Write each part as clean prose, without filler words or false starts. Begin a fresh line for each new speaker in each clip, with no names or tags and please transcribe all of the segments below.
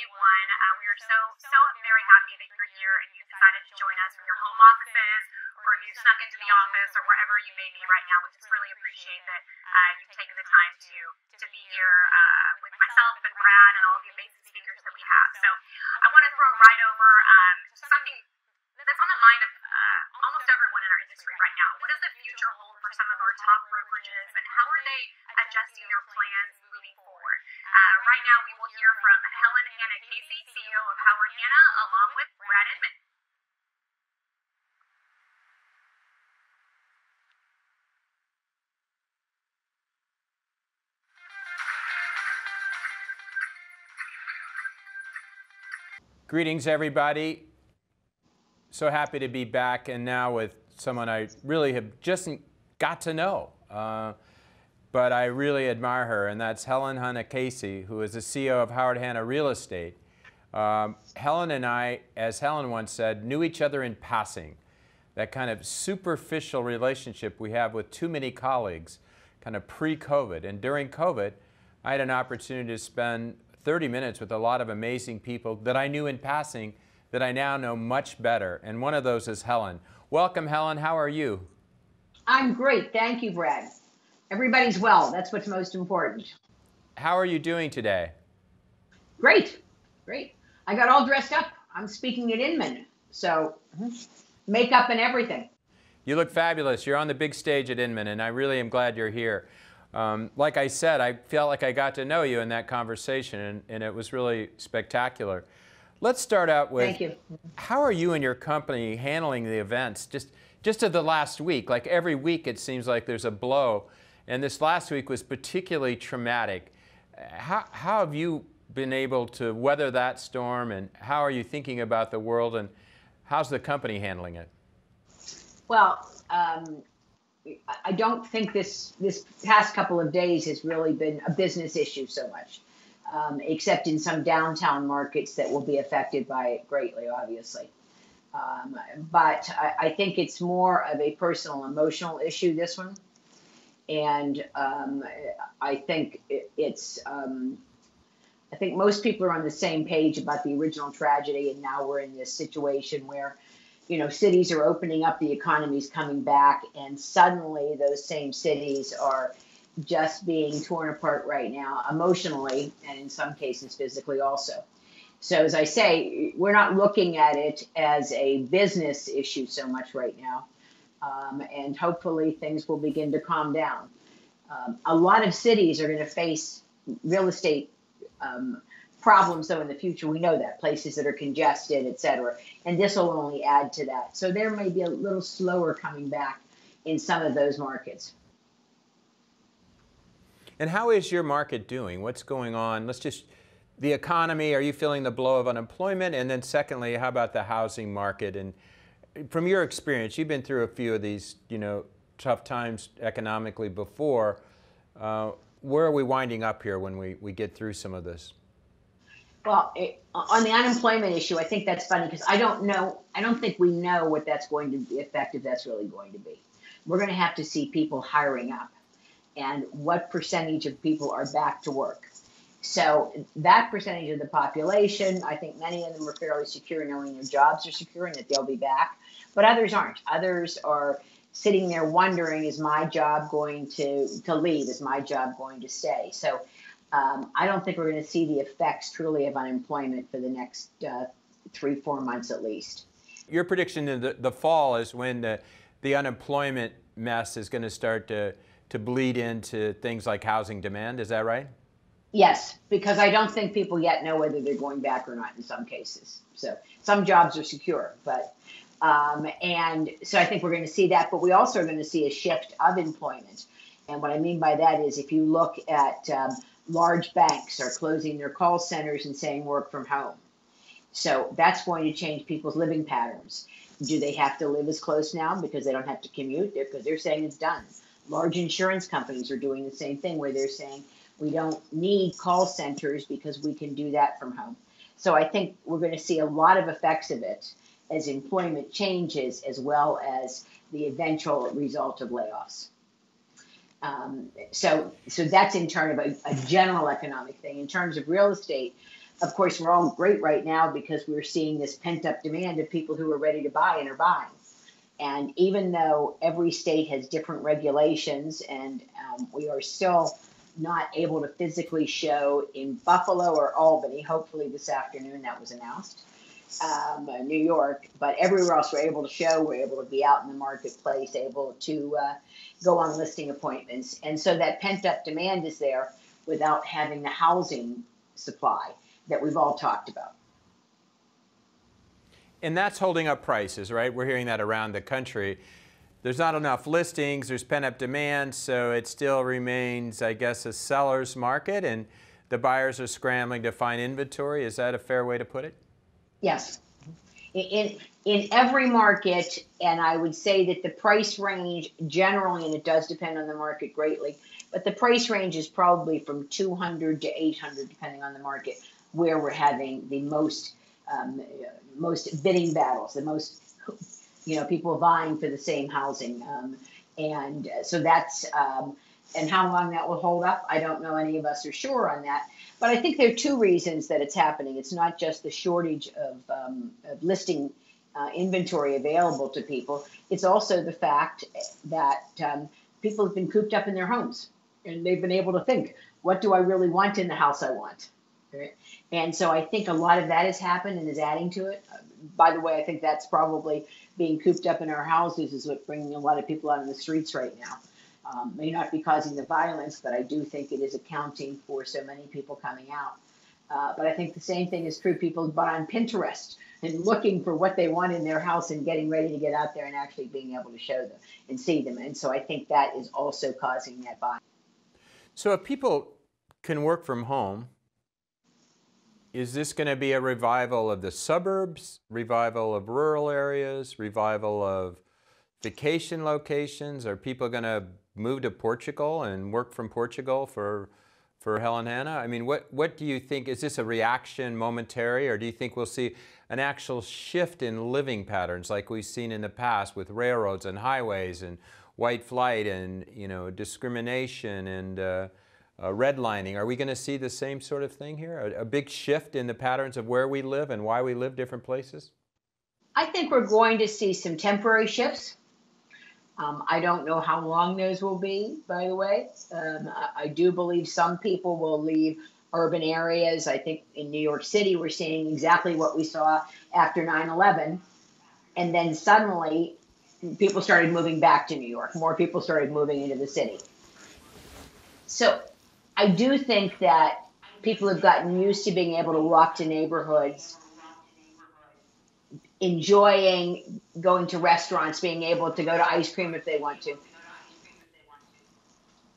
day one. We are so very happy that you're here and you decided to join us from your home offices, or if you snuck into the office, or wherever you may be right now. We just really appreciate that you've taken the time to be here with myself and Brad and all of the amazing speakers that we have. So I want to throw right over something that's on the mind of almost everyone in our industry right now. What does the future hold for some of our top brokerages, and how are they adjusting their plans moving forward? Right now, we will hear from Helen Hanna Casey, CEO of Howard Hanna, along with Brad Inman.
Greetings, everybody. So happy to be back, and now with someone I really have just got to know, but I really admire her, and that's Helen Hanna Casey, who is the CEO of Howard Hanna Real Estate. Helen and I, as Helen once said, knew each other in passing. That kind of superficial relationship we have with too many colleagues, kind of pre-COVID. And during COVID, I had an opportunity to spend 30 minutes with a lot of amazing people that I knew in passing that I now know much better. And one of those is Helen. Welcome, Helen. How are you?
I'm great. Thank you, Brad. Everybody's well. That's what's most important.
How are you doing today?
Great. Great. I got all dressed up. I'm speaking at Inman. So makeup and everything.
You look fabulous. You're on the big stage at Inman, and I really am glad you're here. Like I said, I felt like I got to know you in that conversation, and it was really spectacular. Let's start out with,
thank you.
How are you and your company handling the events? Just of the last week, like every week it seems like there's a blow, and this last week was particularly traumatic. How have you been able to weather that storm, and how are you thinking about the world, and how's the company handling it?
Well, I don't think this past couple of days has really been a business issue so much, except in some downtown markets that will be affected by it greatly, obviously. But I think it's more of a personal, emotional issue, this one. And I think I think most people are on the same page about the original tragedy, and now we're in this situation where, you know, cities are opening up, the economy's coming back, and suddenly those same cities are just being torn apart right now, emotionally, and in some cases physically also. So as I say, we're not looking at it as a business issue so much right now, and hopefully things will begin to calm down. A lot of cities are going to face real estate problems, though, in the future. We know that, places that are congested, et cetera, and this will only add to that. So there may be a little slower coming back in some of those markets.
And how is your market doing? What's going on? The economy, are you feeling the blow of unemployment? And then secondly, how about the housing market? And from your experience, you've been through a few of these, tough times economically before. Where are we winding up here when we get through some of this?
Well, on the unemployment issue, I think that's funny because I don't think we know what that's going to be, effective that's really going to be. We're going to have to see people hiring up and what percentage of people are back to work. So that percentage of the population, I think many of them are fairly secure knowing their jobs are secure and that they'll be back, but others aren't. Others are sitting there wondering, is my job going to leave? Is my job going to stay? So I don't think we're going to see the effects truly of unemployment for the next 3-4 months at least.
Your prediction in the fall is when the unemployment mess is going to start to bleed into things like housing demand. Is that right?
Yes, because I don't think people yet know whether they're going back or not in some cases. So some jobs are secure, but and so I think we're going to see that, but we also are going to see a shift of employment. And what I mean by that is if you look at large banks are closing their call centers and saying work from home. So that's going to change people's living patterns. Do they have to live as close now because they don't have to commute? Because they're saying it's done. Large insurance companies are doing the same thing where they're saying we don't need call centers because we can do that from home. So I think we're going to see a lot of effects of it as employment changes as well as the eventual result of layoffs. So that's in terms of a general economic thing. In terms of real estate, of course, we're all great right now because we're seeing this pent-up demand of people who are ready to buy and are buying. And even though every state has different regulations, and we are still not able to physically show in Buffalo or Albany, hopefully this afternoon that was announced, New York, but everywhere else we're able to show, we're able to be out in the marketplace, able to go on listing appointments. And so that pent-up demand is there without having the housing supply that we've all talked about.
And that's holding up prices, right? We're hearing that around the country. There's not enough listings, there's pent-up demand, so it still remains, I guess, a seller's market, and the buyers are scrambling to find inventory. Is that a fair way to put it?
Yes. In every market, and I would say that the price range generally, and it does depend on the market greatly, but the price range is probably from 200 to 800, depending on the market, where we're having the most bidding battles, the most, people vying for the same housing. And so that's, and how long that will hold up, I don't know. Any of us are sure on that. But I think there are two reasons that it's happening. It's not just the shortage of listing inventory available to people. It's also the fact that people have been cooped up in their homes, and they've been able to think, what do I really want in the house I want? Right? And so I think a lot of that has happened and is adding to it. By the way, I think that's probably being cooped up in our houses is what's bringing a lot of people out on the streets right now. May not be causing the violence, but I do think it is accounting for so many people coming out. But I think the same thing is true. People buy on Pinterest and looking for what they want in their house and getting ready to get out there and actually being able to show them and see them. And so I think that is also causing that buying.
So if people can work from home, is this going to be a revival of the suburbs, revival of rural areas, revival of vacation locations? Are people going to move to Portugal and work from Portugal for Helen Hanna? I mean, what do you think? Is this a reaction momentary, or do you think we'll see an actual shift in living patterns like we've seen in the past with railroads and highways and white flight and discrimination and redlining? Are we going to see the same sort of thing here? A big shift in the patterns of where we live and why we live different places?
I think we're going to see some temporary shifts. I don't know how long those will be, by the way. I do believe some people will leave urban areas. I think in New York City, we're seeing exactly what we saw after 9/11. And then suddenly, people started moving back to New York. More people started moving into the city. So I do think that people have gotten used to being able to walk to neighborhoods, enjoying going to restaurants, being able to go to ice cream if they want to.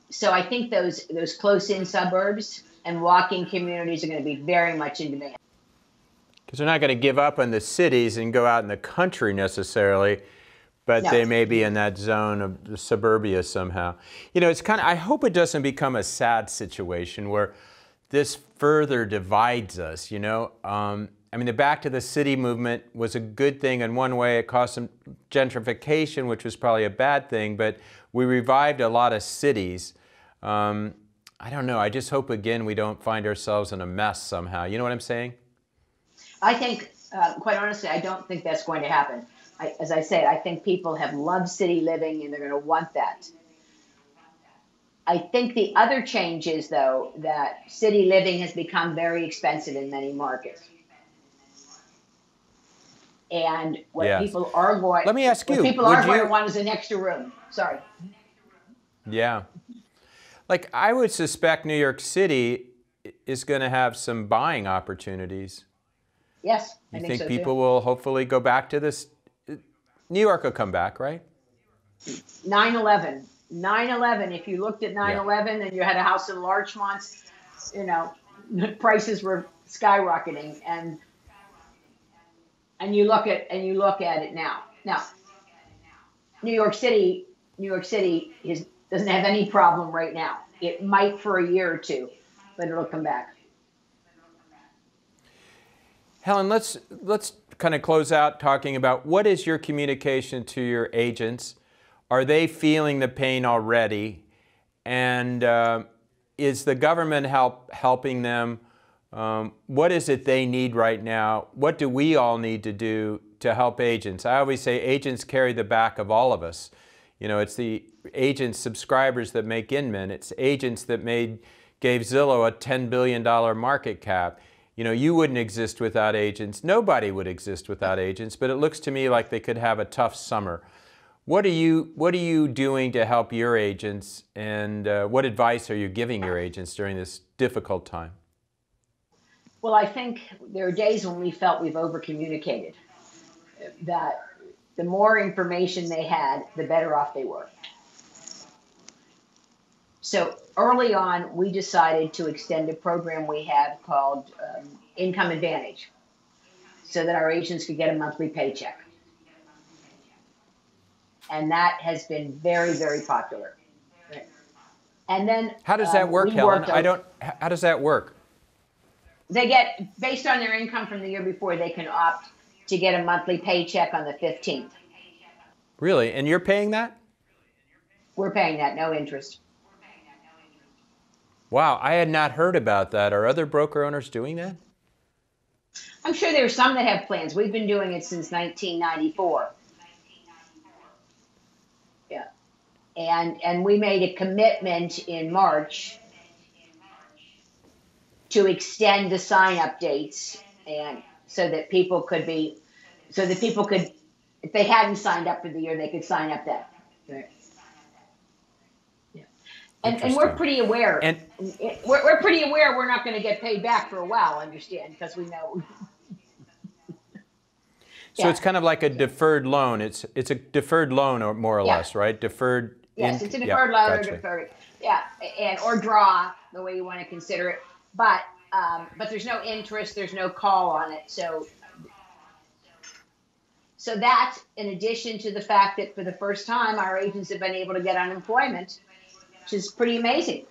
So I think those close-in suburbs and walking communities are going to be very much in demand.
Because they're not going to give up on the cities and go out in the country necessarily, but
No.
they may be in that zone of the suburbia somehow. It's kind of, I hope it doesn't become a sad situation where this further divides us, I mean, the back to the city movement was a good thing in one way. It caused some gentrification, which was probably a bad thing, but we revived a lot of cities. I don't know. I just hope, again, we don't find ourselves in a mess somehow. You know what I'm saying?
I think, quite honestly, I don't think that's going to happen. As I said, I think people have loved city living and they're going to want that. I think the other change is, though, that city living has become very expensive in many markets. And what
Yes.
people are going,
Let me ask you,
what people are going to want is an extra room. Sorry.
Yeah. Like, I would suspect New York City is going to have some buying opportunities.
Yes,
You
I think
think
so
people
too.
will hopefully go back to this? New York will come back, right?
9/11. 9/11, if you looked at 9/11 and you had a house in Larchmont, prices were skyrocketing, and you look at it now. Now, New York City doesn't have any problem right now. It might for a year or two, but it'll come back.
Helen, let's kind of close out talking about what is your communication to your agents? Are they feeling the pain already? And is the government helping them What is it they need right now? What do we all need to do to help agents? I always say agents carry the back of all of us. You know, it's the agents, subscribers that make Inman. It's agents that gave Zillow a $10 billion market cap. You know, you wouldn't exist without agents. Nobody would exist without agents, but it looks to me like they could have a tough summer. What are you doing to help your agents, and what advice are you giving your agents during this difficult time?
Well, I think there are days when we felt we've over-communicated, that the more information they had, the better off they were. So early on, we decided to extend a program we have called Income Advantage, so that our agents could get a monthly paycheck. And that has been very, very popular. And then
how does that work, Helen? How does that work?
They get, based on their income from the year before, they can opt to get a monthly paycheck on the 15th.
Really? And you're paying that?
We're paying that, no interest.
Wow, I had not heard about that. Are other broker owners doing that?
I'm sure there are some that have plans. We've been doing it since 1994. Yeah. And we made a commitment in March to extend the sign-up dates, and so that people could, if they hadn't signed up for the year, they could sign up then. Right. Yeah. And we're pretty aware. And we're pretty aware we're not going to get paid back for a while. Understand? Because we know.
So it's kind of like a deferred loan. It's a deferred loan, or more or less, right? Deferred.
Yes, it's a deferred loan, or deferred. Yeah, or draw, the way you want to consider it. But there's no interest, there's no call on it. So that's in addition to the fact that for the first time, our agents have been able to get unemployment, which is pretty amazing.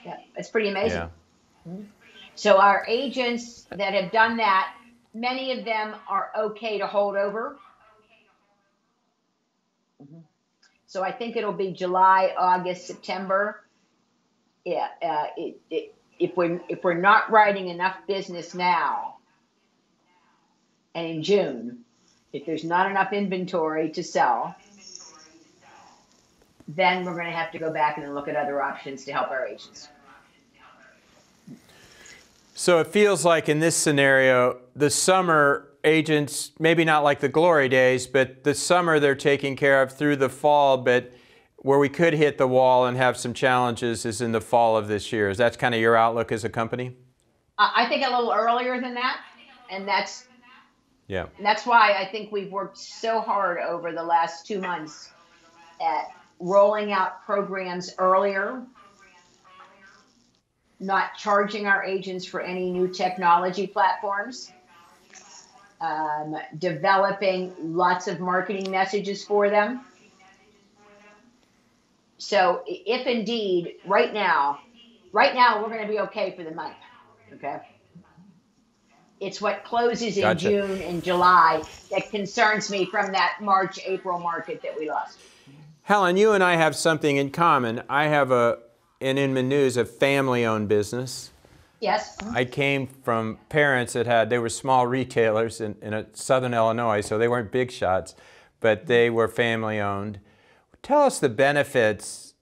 Yeah, it's pretty amazing. Yeah. So our agents that have done that, many of them are okay to hold over. So I think it'll be July, August, September. Yeah, if we're not writing enough business now, and in June, if there's not enough inventory to sell, then we're going to have to go back and look at other options to help our agents.
So it feels like in this scenario, the summer agents, maybe not like the glory days, but the summer they're taking care of through the fall, but where we could hit the wall and have some challenges is in the fall of this year. Is that kind of your outlook as a company?
I think a little earlier than that, and that's why I think we've worked so hard over the last 2 months at rolling out programs earlier, not charging our agents for any new technology platforms, developing lots of marketing messages for them. So if indeed, right now we're going to be okay for the month, okay? It's what closes in June and July that concerns me from that March, April market that we lost.
Helen, you and I have something in common. I have in Inman News, a family-owned business.
Yes.
I came from parents that they were small retailers in southern Illinois, so they weren't big shots, but they were family-owned. Tell us the benefits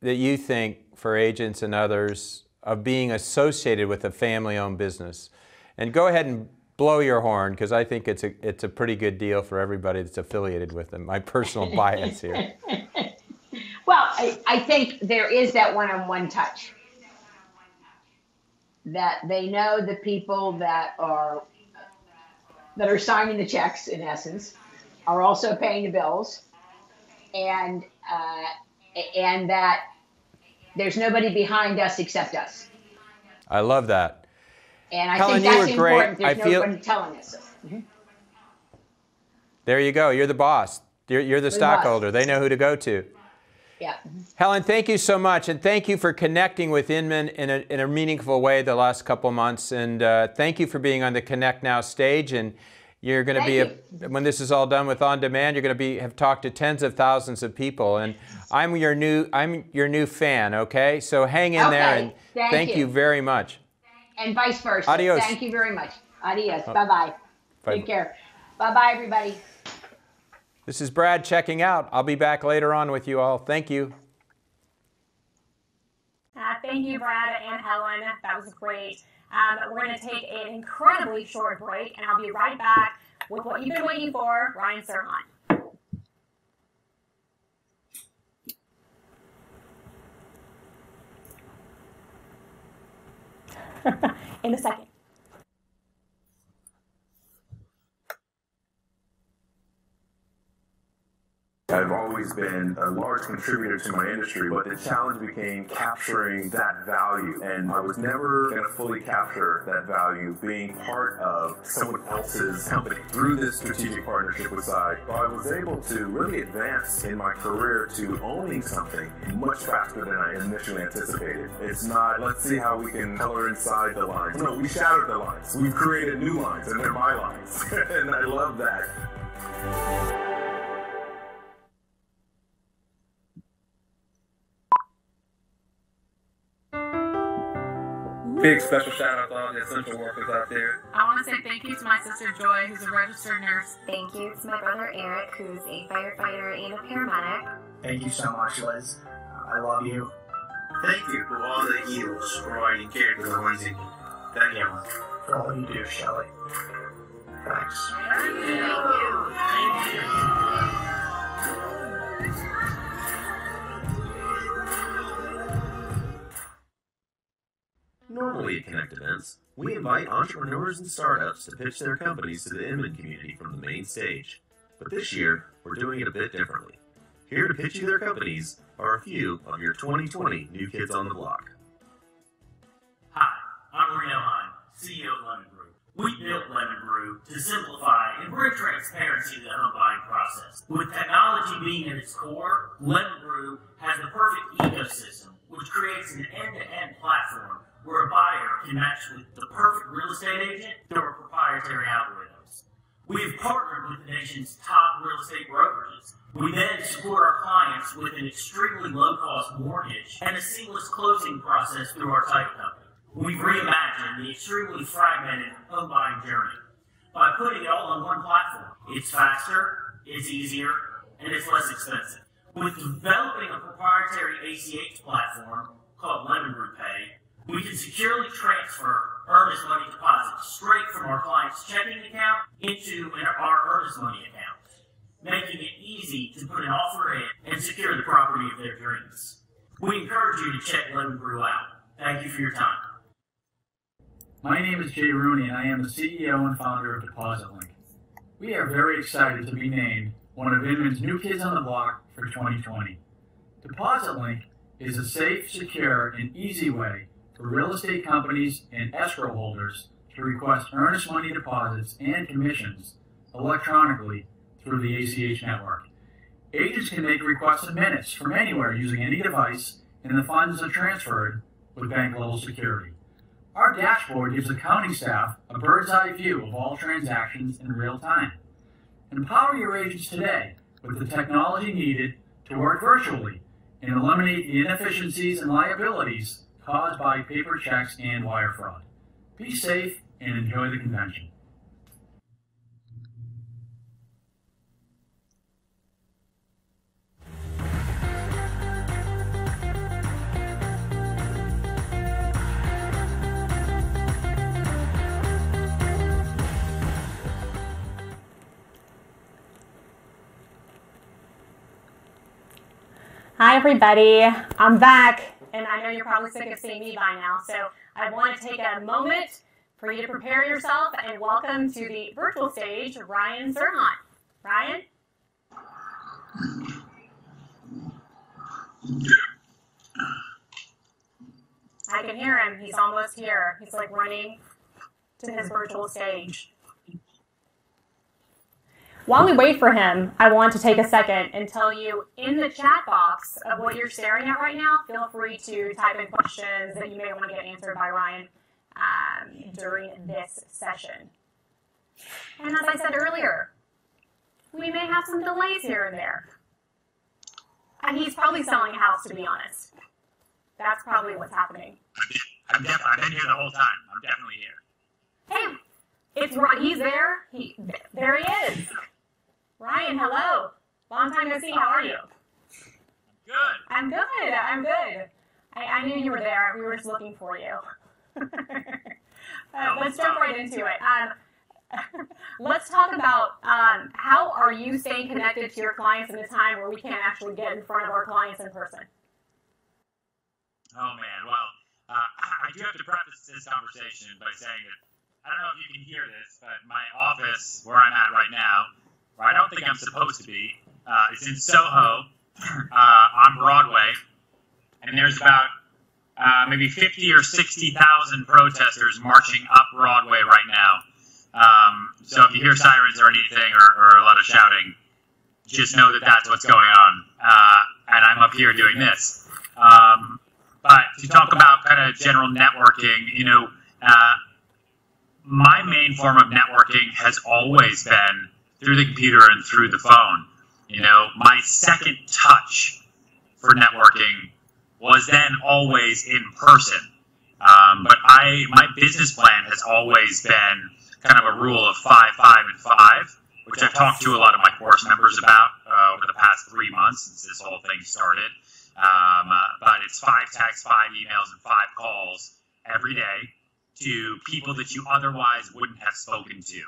that you think for agents and others of being associated with a family-owned business. And go ahead and blow your horn, because I think it's a pretty good deal for everybody that's affiliated with them. My personal bias here.
Well, I think there is that one-on-one touch. That they know the people that are signing the checks, in essence, are also paying the bills, and that there's nobody behind us except us.
I love that.
And I
Helen,
think that's
you were
important.
great.
There's nobody telling us.
There you go. You're the boss. You're the stockholder. They know who to go to.
Yeah.
Helen, thank you so much, and thank you for connecting with Inman in a meaningful way the last couple months, and thank you for being on the Connect Now stage. And you're going to be, when this is all done with On Demand, you're going to have talked to tens of thousands of people, and I'm your new fan. Okay, so hang in there, and thank you very much.
And vice versa.
Adios.
Thank you very much. Adios. Bye-bye.
Bye.
Take care. Bye-bye, everybody.
This is Brad checking out. I'll be back later on with you all. Thank you.
Thank you, Brad and Helen. That was great. We're going to take an incredibly short break, and I'll be right back with what you've been waiting for, Ryan Serhant. In a second.
I've always been a large contributor to my industry, but the challenge became capturing that value. And I was never going to fully capture that value being part of someone else's company. Through this strategic partnership with Side, I was able to really advance in my career to owning something much faster than I initially anticipated. It's not, let's see how we can color inside the lines. No, we shattered the lines. We've created new lines, and they're my lines. And I love that.
Big special shout out to all the essential workers out there.
I want to say thank you to my sister Joy, who's a registered nurse.
Thank you to my brother Eric, who's a firefighter and a paramedic.
Thank you so much, Liz. I love you.
Thank you to all the heroes providing care to the ones in need. Thank you.
For all you do, Shelley. Thanks.
Thank you. Thank you.
Normally at Connect events, we invite entrepreneurs and startups to pitch their companies to the Inman community from the main stage. But this year, we're doing it a bit differently. Here to pitch you their companies are a few of your 2020 new kids on the block.
Hi, I'm Reno Hine, CEO of Lemon Brew. We built Lemon Brew to simplify and bring transparency to the home buying process. With technology being at its core, Lemon Brew has the perfect ecosystem, which creates an end-to-end platform where a buyer can match with the perfect real estate agent through our proprietary algorithms. We have partnered with the nation's top real estate brokerages. We then support our clients with an extremely low-cost mortgage and a seamless closing process through our title company. We've reimagined the extremely fragmented home buying journey by putting it all on one platform. It's faster, it's easier, and it's less expensive. With developing a proprietary ACH platform called Lemon Brew Pay, we can securely transfer earnest money deposits straight from our client's checking account into our earnest money account, making it easy to put an offer in and secure the property of their dreams. We encourage you to check Lemon Brew out. Thank you for your time.
My name is Jay Rooney, and I am the CEO and founder of DepositLink. We are very excited to be named one of Inman's new kids on the block for 2020. DepositLink is a safe, secure, and easy way for real estate companies and escrow holders to request earnest money deposits and commissions electronically through the ACH network. Agents can make requests in minutes from anywhere using any device, and the funds are transferred with bank-level security. Our dashboard gives accounting staff a bird's-eye view of all transactions in real time. Empower your agents today with the technology needed to work virtually and eliminate the inefficiencies and liabilities caused by paper checks and wire fraud. Be safe and enjoy the convention.
Hi, everybody. I'm back, and I know you're probably sick of seeing me by now, so I want to take a moment for you to prepare yourself and welcome to the virtual stage Ryan Serhant. Ryan? I can hear him. He's almost here. He's like running to his virtual stage. While we wait for him, I want to take a second and tell you in the chat box of what you're staring at right now, feel free to type in questions that you may want to get answered by Ryan during this session. And as I said earlier, we may have some delays here and there. And he's probably selling a house, to be honest. That's probably what's happening.
I've been here the whole time. I'm definitely here.
Hey, he's there. There he is. Ryan, hello. Long time no see. How are you?
Good.
I'm good. I knew you were there. We were just looking for you. Let's jump right into it. Let's talk about how are you staying connected to your clients in a time where we can't actually get in front of our clients in person?
Oh, man. Well, I do have to preface this conversation by saying that I don't know if you can hear this, but my office, where I'm at right now, where I don't think I'm supposed to be, is in Soho on Broadway, and there's about maybe 50 or 60,000 protesters marching up Broadway right now. So if you hear sirens or anything or a lot of shouting, just know that that's what's going on. And I'm up here doing this. But to talk about kind of general networking, you know, my main form of networking has always been through the computer and through the phone. You know, my second touch for networking was then always in person. But my business plan has always been kind of a rule of 5, 5, and 5, which I've talked to a lot of my course members about over the past 3 months since this whole thing started. But it's 5 texts, 5 emails, and 5 calls every day to people that you otherwise wouldn't have spoken to.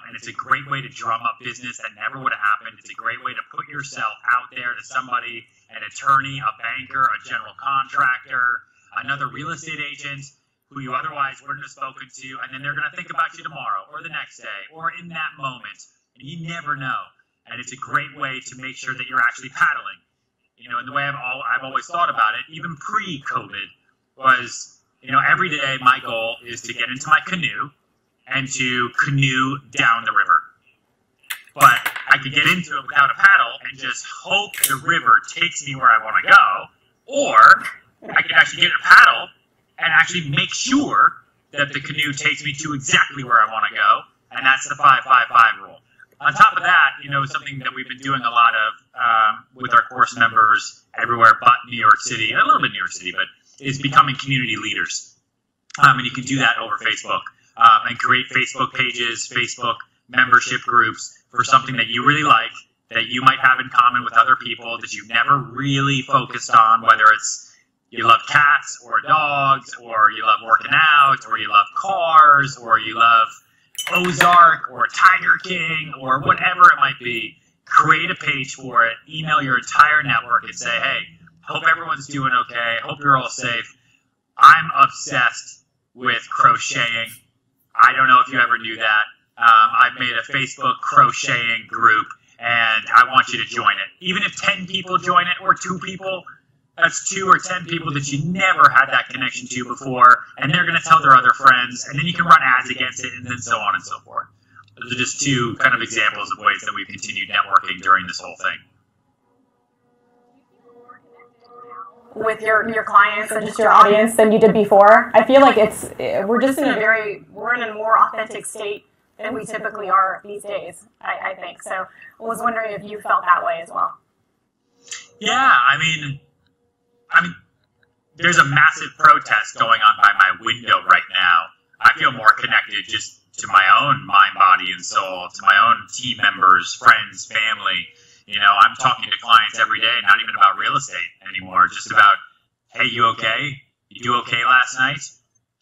And it's a great way to drum up business that never would have happened. It's a great way to put yourself out there to somebody, an attorney, a banker, a general contractor, another real estate agent who you otherwise wouldn't have spoken to, and then they're going to think about you tomorrow or the next day or in that moment, and you never know. And it's a great way to make sure that you're actually paddling. You know, and the way I've always thought about it, even pre-COVID, was, you know, every day my goal is to get into my canoe and to canoe down the river. But I could get into it without a paddle and just hope the river takes me where I want to go, or I could actually get a paddle and actually make sure that the canoe takes me to exactly where I want to go, and that's the 5-5-5 rule. On top of that, you know, something that we've been doing a lot of with our course members everywhere but New York City, and a little bit New York City, but is becoming community leaders. And you can do that over Facebook and create Facebook pages, Facebook membership groups for something that you really like, that you might have in common with other people that you've never really focused on, whether it's you love cats or dogs, or you love working out, or you love cars, or you love Ozark or Tiger King, or whatever it might be. Create a page for it, email your entire network and say, hey, hope everyone's doing okay, hope you're all safe. I'm obsessed with crocheting. I don't know if you ever knew that. I've made a Facebook crocheting group, and I want you to join it. Even if 10 people join it, or 2 people, that's 2 or 10 people that you never had that connection to before, and they're going to tell their other friends, and then you can run ads against it, and then so on and so forth. Those are just 2 kind of examples of ways that we've continued networking during this whole thing.
With your clients and just your audience than you did before. I feel like we're in a more authentic state than we typically are these days, I think. So I was wondering if you felt that way as well.
Yeah, I mean, there's a massive protest going on by my window right now. I feel more connected just to my own mind, body, and soul, to my own team members, friends, family. You know, I'm talking to clients every day, not even about real estate anymore, just about, hey, you okay? You do okay last night?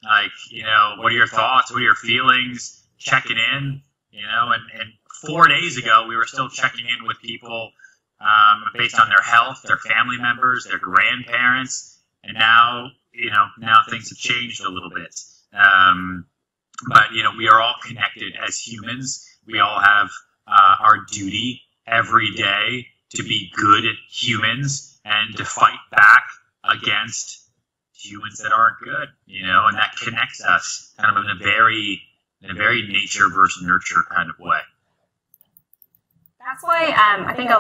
Like, you know, what are your thoughts? What are your feelings? Checking in, you know, and 4 days ago, we were still checking in with people based on their health, their family members, their grandparents, and now, you know, now things have changed a little bit. But, you know, we are all connected as humans. We all have our duty every day to be good humans and to fight back against humans that aren't good, you know, and that connects us kind of in a very nature versus nurture kind of way.
That's why I think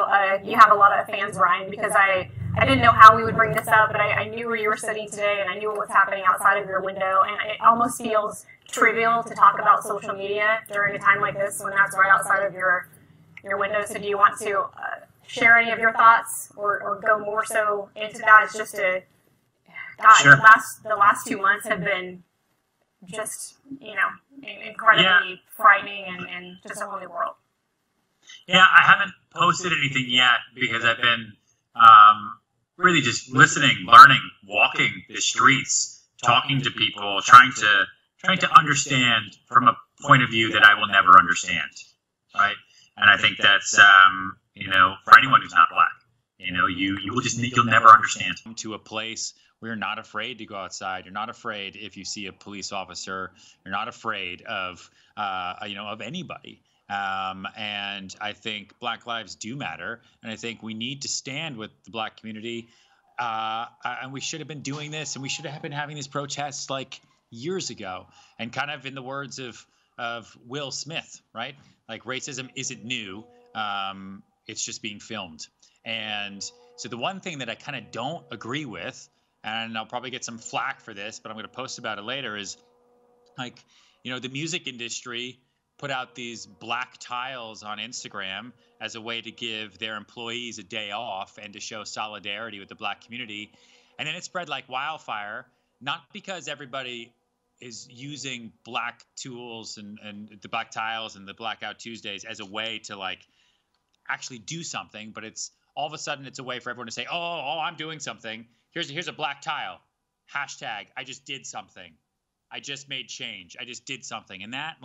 you have a lot of fans, Ryan, because I didn't know how we would bring this up, but I knew where you were sitting today, and I knew what was happening outside of your window, and it almost feels trivial to talk about social media during a time like this when that's right outside of your window. So do you want to share any of your thoughts or go more so into that? It's just God,
Sure.
the last 2 months have been just, incredibly frightening and just a whole new world.
Yeah, I haven't posted anything yet because I've been really just listening, learning, walking the streets, talking to people, trying to understand from a point of view that I will never understand, right? And I think that's for anyone who's not black, you'll never understand. To a place where you're not afraid to go outside, you're not afraid if you see a police officer, you're not afraid of anybody. And I think Black lives do matter, and I think we need to stand with the Black community. And we should have been doing this, and we should have been having these protests like years ago. And kind of in the words of Will Smith, right? Like, racism isn't new; it's just being filmed. And so the one thing that I kind of don't agree with, and I'll probably get some flack for this, but I'm going to post about it later, is like, the music industry put out these black tiles on Instagram as a way to give their employees a day off and to show solidarity with the Black community. And then it spread like wildfire, not because everybody is using black tools and the black tiles and the Blackout Tuesdays as a way to like actually do something, but it's all of a sudden it's a way for everyone to say, oh, I'm doing something. Here's a black tile. Hashtag, I just did something. I just made change. I just did something. And that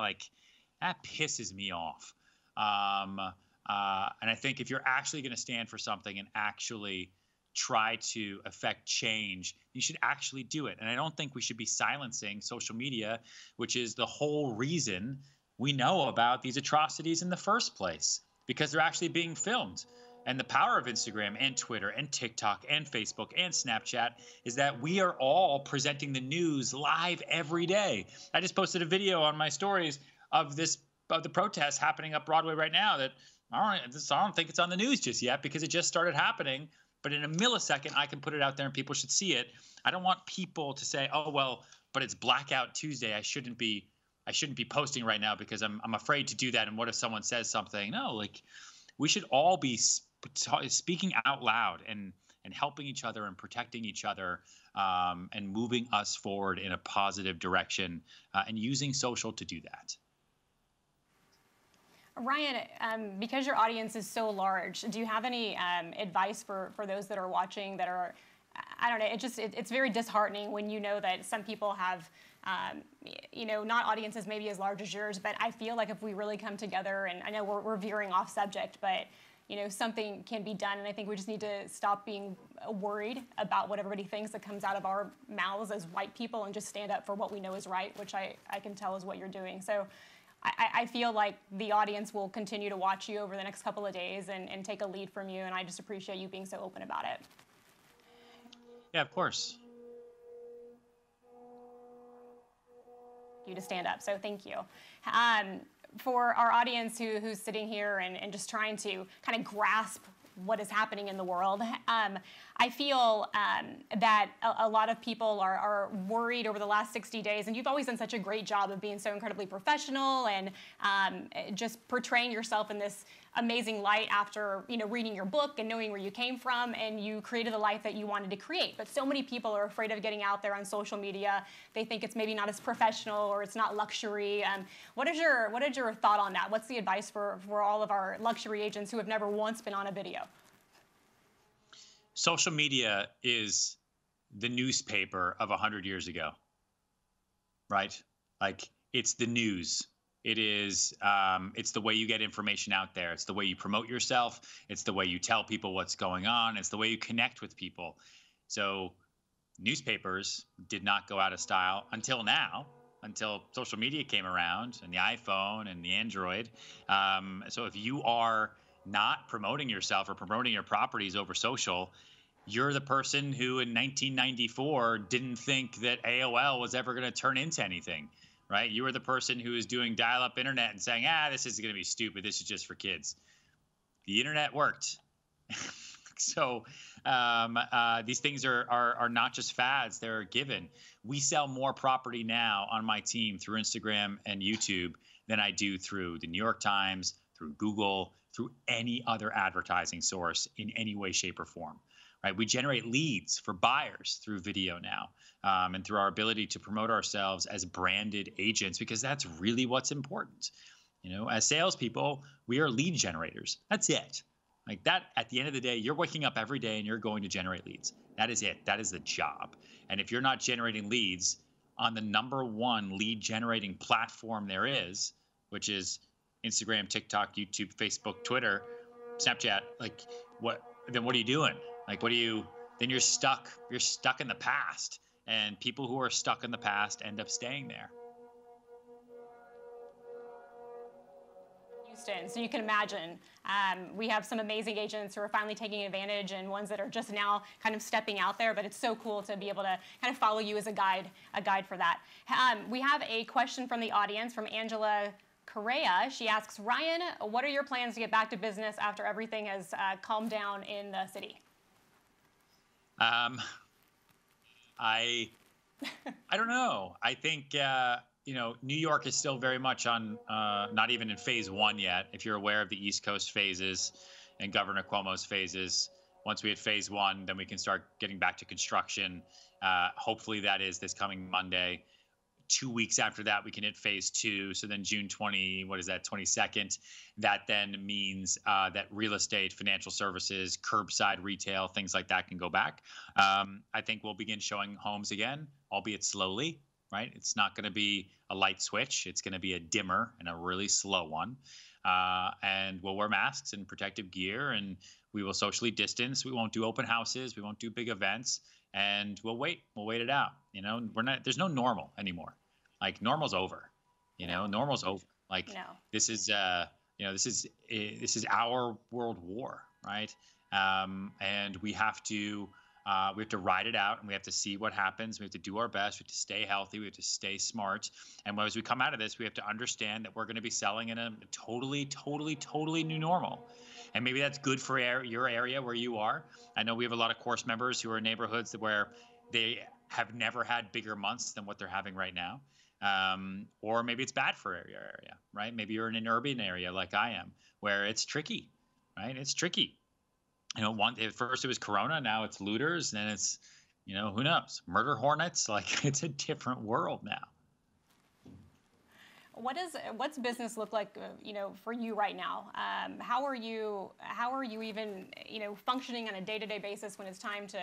pisses me off. And I think if you're actually going to stand for something and actually try to affect change, you should actually do it. And I don't think we should be silencing social media, which is the whole reason we know about these atrocities in the first place, because they're actually being filmed. And the power of Instagram and Twitter and TikTok and Facebook and Snapchat is that we are all presenting the news live every day. I just posted a video on my stories of the protests happening up Broadway right now that I don't think it's on the news just yet because it just started happening. But in a millisecond, I can put it out there and people should see it. I don't want people to say, oh, well, but it's Blackout Tuesday. I shouldn't be posting right now because I'm afraid to do that. And what if someone says something? No, like, we should all be speaking out loud and helping each other and protecting each other and moving us forward in a positive direction and using social to do that.
Ryan, because your audience is so large, do you have any advice for those that are watching that are, I don't know, it's very disheartening when you know that some people have, not audiences maybe as large as yours, but I feel like if we really come together, and I know we're veering off subject, but something can be done, and I think we just need to stop being worried about what everybody thinks that comes out of our mouths as white people and just stand up for what we know is right, which I can tell is what you're doing. So I feel like the audience will continue to watch you over the next couple of days and take a lead from you, and I just appreciate you being so open about it.
Yeah, of course.
You to stand up, so thank you. For our audience who's sitting here and just trying to kind of grasp what is happening in the world, I feel that a lot of people are worried over the last 60 days, and you've always done such a great job of being so incredibly professional and just portraying yourself in this amazing light after reading your book and knowing where you came from, and you created the life that you wanted to create. But so many people are afraid of getting out there on social media. They think it's maybe not as professional or it's not luxury. What is your thought on that? What's the advice for all of our luxury agents who have never once been on a video?
Social media is the newspaper of 100 years ago, right? Like, it's the news. It is, it's the way you get information out there. It's the way you promote yourself. It's the way you tell people what's going on. It's the way you connect with people. So newspapers did not go out of style until now, until social media came around and the iPhone and the Android. So if you are not promoting yourself or promoting your properties over social, you're the person who in 1994 didn't think that AOL was ever going to turn into anything, right? You were the person who was doing dial-up internet and saying, this is going to be stupid. This is just for kids. The internet worked. So these things are not just fads. They're given. We sell more property now on my team through Instagram and YouTube than I do through the New York Times, through Google, through any other advertising source in any way, shape, or form. right? We generate leads for buyers through video now, and through our ability to promote ourselves as branded agents, because that's really what's important. As salespeople, we are lead generators. That's it. Like that, at the end of the day, you're waking up every day and you're going to generate leads. That is it. That is the job. And if you're not generating leads on the #1 lead generating platform there is, which is Instagram, TikTok, YouTube, Facebook, Twitter, Snapchat, then what are you doing? Then you're stuck. You're stuck in the past. And people who are stuck in the past end up staying there.
So you can imagine, we have some amazing agents who are finally taking advantage and ones that are just now kind of stepping out there, but it's so cool to be able to kind of follow you as a guide for that. We have a question from the audience from Angela Correa. She asks, Ryan, what are your plans to get back to business after everything has calmed down in the city?
I don't know. I think, New York is still very much on, not even in phase 1 yet. If you're aware of the East Coast phases and Governor Cuomo's phases, once we hit phase 1, then we can start getting back to construction. Hopefully that is this coming Monday. 2 weeks after that, we can hit phase 2. So then June 22nd, that then means that real estate, financial services, curbside retail, things like that can go back. I think we'll begin showing homes again, albeit slowly. Right? It's not going to be a light switch. It's going to be a dimmer and a really slow one. And we'll wear masks and protective gear, and we will socially distance. We won't do open houses. We won't do big events, and we'll wait. We'll wait it out. There's no normal anymore. Like normal's over. Normal's over. Like no. This is our world war, right? And we have to ride it out, and we have to see what happens. We have to do our best. We have to stay healthy. We have to stay smart. And as we come out of this, we have to understand that we're going to be selling in a totally, totally, totally new normal. And maybe that's good for your area where you are. I know we have a lot of course members who are in neighborhoods where they have never had bigger months than what they're having right now. Or maybe it's bad for your area, right? Maybe you're in an urban area like I am, where it's tricky, right? It's tricky. At first it was Corona, now it's looters, and then it's, who knows, murder hornets. Like it's a different world now.
What's business look like, for you right now? How are you even, functioning on a day-to-day basis when it's time to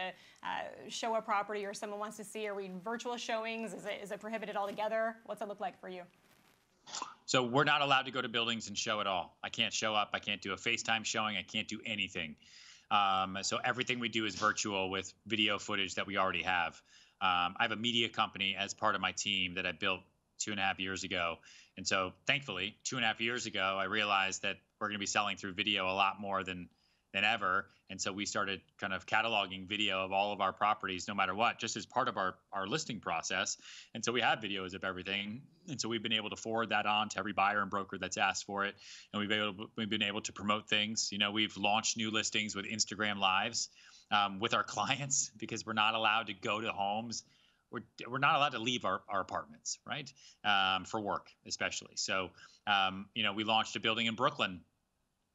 show a property or someone wants to see? Are we virtual showings? Is it prohibited altogether? What's it look like for you?
So we're not allowed to go to buildings and show at all. I can't show up. I can't do a FaceTime showing. I can't do anything. So everything we do is virtual with video footage that we already have. I have a media company as part of my team that I built 2.5 years ago. And so thankfully, 2.5 years ago, I realized that we're going to be selling through video a lot more than ever. And so we started kind of cataloging video of all of our properties, no matter what, just as part of our listing process. And so we have videos of everything. And so we've been able to forward that on to every buyer and broker that's asked for it. And we've been able to promote things. We've launched new listings with Instagram Lives with our clients, because we're not allowed to go to homes. We're not allowed to leave our apartments, right? For work, especially. So, we launched a building in Brooklyn,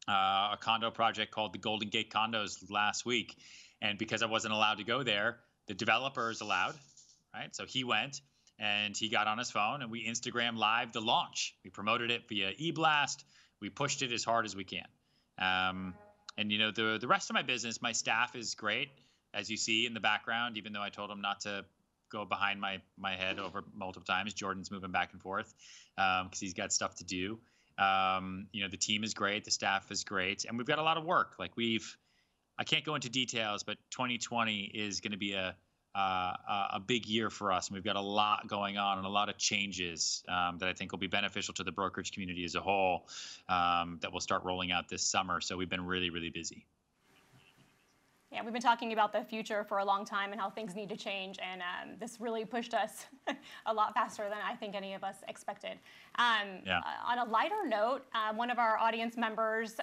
a condo project called the Golden Gate Condos last week. And because I wasn't allowed to go there, the developer is allowed, right? So he went and he got on his phone and we Instagram Live the launch. We promoted it via eBlast. We pushed it as hard as we can. And the rest of my business, my staff is great, as you see in the background, even though I told them not to go behind my head over multiple times. Jordan's moving back and forth because he's got stuff to do. The team is great. The staff is great. And we've got a lot of work. I can't go into details, but 2020 is going to be a big year for us. And we've got a lot going on and a lot of changes that I think will be beneficial to the brokerage community as a whole that will start rolling out this summer. So we've been really, really busy.
Yeah, we've been talking about the future for a long time and how things need to change, and this really pushed us a lot faster than I think any of us expected. On a lighter note, one of our audience members,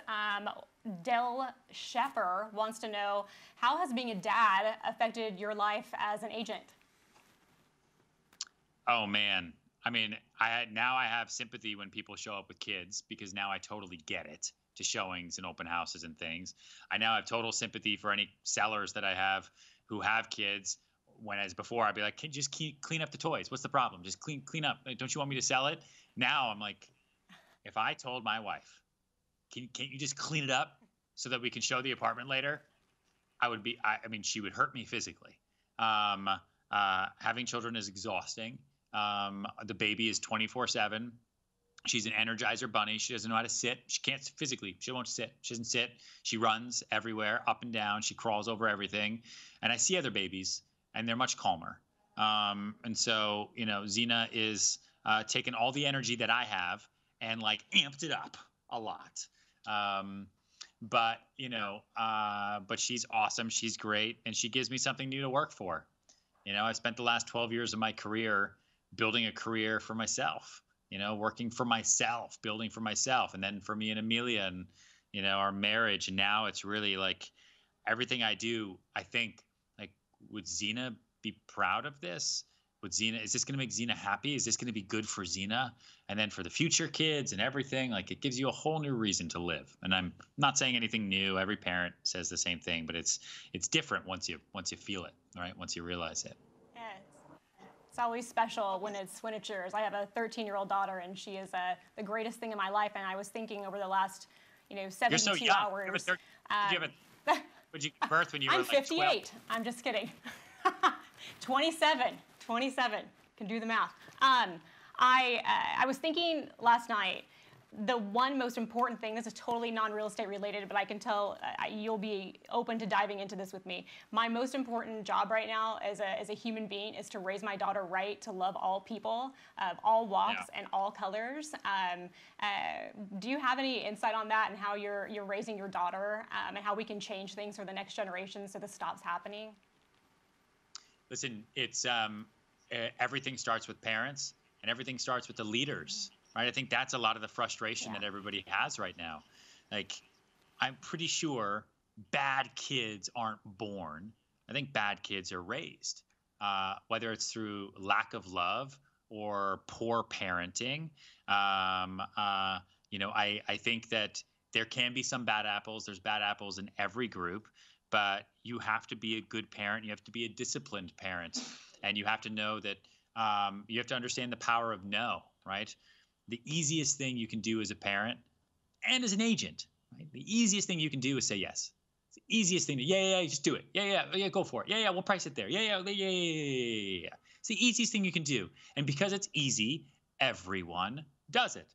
Del Sheffer, wants to know, how has being a dad affected your life as an agent?
Oh, man. I mean, now I have sympathy when people show up with kids, because now I totally get it. to showings and open houses and things. I now have total sympathy for any sellers that I have who have kids. Whereas before I'd be like, can you just clean up the toys? What's the problem? Just clean up. Don't you want me to sell it? Now I'm like, if I told my wife, can't you just clean it up so that we can show the apartment later? I mean, she would hurt me physically. Having children is exhausting. The baby is 24/7. She's an Energizer bunny. She doesn't know how to sit. She can't physically. She won't sit. She doesn't sit. She runs everywhere, up and down. She crawls over everything. And I see other babies, and they're much calmer. And so, Zena is taking all the energy that I have and like amped it up a lot. But she's awesome. She's great. And she gives me something new to work for. I spent the last 12 years of my career building a career for myself, working for myself, building for myself. And then for me and Amelia and, our marriage. And now it's really like everything I do, I think, like, would Zena be proud of this? Is this going to make Zena happy? Is this going to be good for Zena? And then for the future kids and everything, like, it gives you a whole new reason to live. And I'm not saying anything new. Every parent says the same thing, but it's different once you feel it, right? Once you realize it.
Yeah, it's always special when it's yours. I have a 13-year-old daughter, and she is the greatest thing in my life. And I was thinking over the last, 72
You're so young.
hours.
Did you give birth when you were
I'm
like
58.
12?
I'm just kidding. 27. Can do the math. I was thinking last night, the one most important thing, this is totally non-real estate related, but I can tell you'll be open to diving into this with me. My most important job right now as a human being is to raise my daughter right, to love all people of all walks and all colors. Do you have any insight on that and how you're raising your daughter and how we can change things for the next generation so this stops happening?
Listen, it's everything starts with parents and everything starts with the leaders. Right? I think that's a lot of the frustration that everybody has right now. Like, I'm pretty sure bad kids aren't born. I think bad kids are raised, whether it's through lack of love or poor parenting. I think that there can be some bad apples. There's bad apples in every group, but you have to be a good parent. You have to be a disciplined parent, and you have to know that you have to understand the power of no, right? The easiest thing you can do as a parent and as an agent, right? The easiest thing you can do is say yes. It's the easiest thing. Just do it. Yeah, go for it. Yeah, we'll price it there. Yeah. It's the easiest thing you can do. And because it's easy, everyone does it.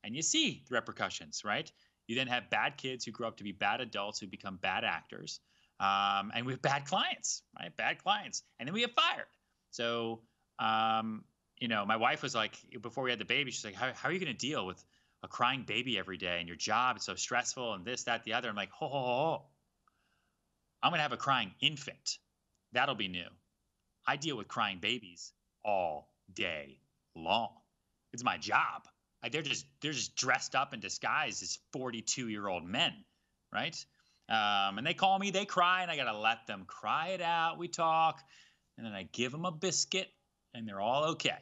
And you see the repercussions, right? You then have bad kids who grow up to be bad adults who become bad actors. And we have bad clients, right? Bad clients. And then we get fired. So, my wife was like, before we had the baby, she's like, how are you going to deal with a crying baby every day and your job is so stressful and this, that, the other? I'm like, ho. I'm going to have a crying infant. That'll be new. I deal with crying babies all day long. It's my job. They're just dressed up and disguised as 42-year-old men, right? And they call me, they cry, and I got to let them cry it out. We talk, and then I give them a biscuit, and they're all okay.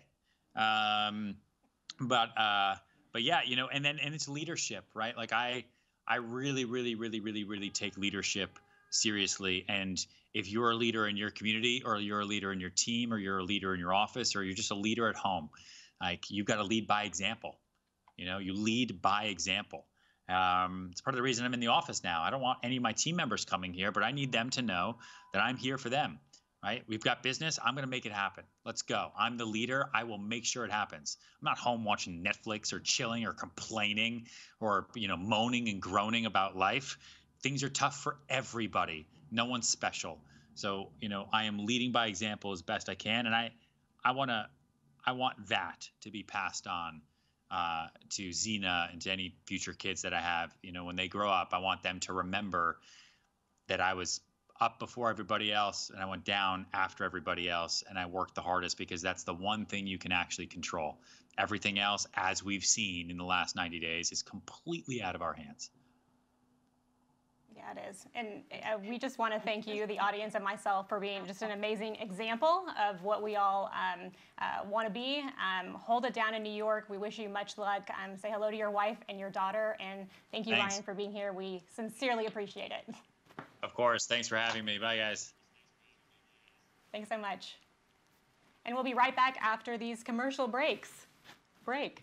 But yeah, and it's leadership, right? Like I really, really, really, really, really take leadership seriously. And if you're a leader in your community, or you're a leader in your team, or you're a leader in your office, or you're just a leader at home, like, you've got to lead by example. You lead by example. It's part of the reason I'm in the office now. I don't want any of my team members coming here, but I need them to know that I'm here for them. Right? We've got business. I'm going to make it happen. Let's go. I'm the leader. I will make sure it happens. I'm not home watching Netflix or chilling or complaining or, moaning and groaning about life. Things are tough for everybody. No one's special. So, I am leading by example as best I can. And I want that to be passed on to Zena and to any future kids that I have. When they grow up, I want them to remember that I was up before everybody else and I went down after everybody else, and I worked the hardest, because that's the one thing you can actually control. Everything else, as we've seen in the last 90 days, is completely out of our hands.
Yeah, That is. And we just want to thank you, the audience, and myself for being just an amazing example of what we all want to be. Hold it down in New York. We wish you much luck. Say hello to your wife and your daughter. And thank you,
Thanks.
Ryan, for being here. We sincerely appreciate it.
Of course. Thanks for having me. Bye, guys.
Thanks so much. And we'll be right back after these commercial breaks. Break.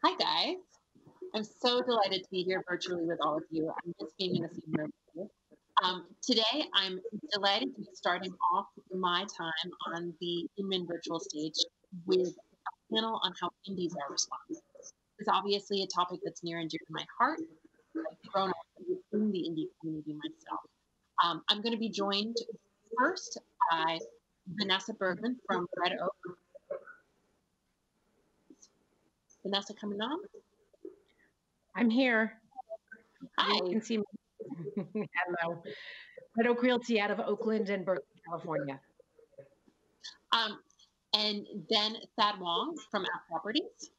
Hi, guys. I'm so delighted to be here virtually with all of you. I'm just being in the same room with you. Today, I'm delighted to be starting off my time on the Inman virtual stage with a panel on how indies are responding. It's obviously a topic that's near and dear to my heart. I've grown up within the indie community myself. I'm going to be joined first by Vanessa Bergman from Red Oak. Vanessa coming on?
I'm here.
Hi.
You can see me. Hello. Red Oak Realty out of Oakland and Berkeley, California.
And then Thad Wong from App Properties.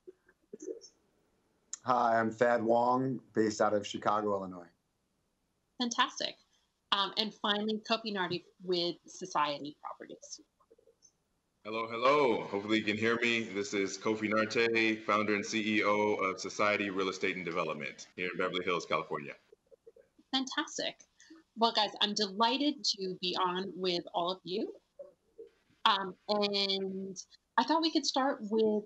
Hi, I'm Thad Wong, based out of Chicago, Illinois.
Fantastic. And finally, Kopi Nardi with Society Properties.
Hello, hello. Hopefully you can hear me. This is Kofi Narte, founder and CEO of Society Real Estate and Development here in Beverly Hills, California.
Fantastic. Well, guys, I'm delighted to be on with all of you. And I thought we could start with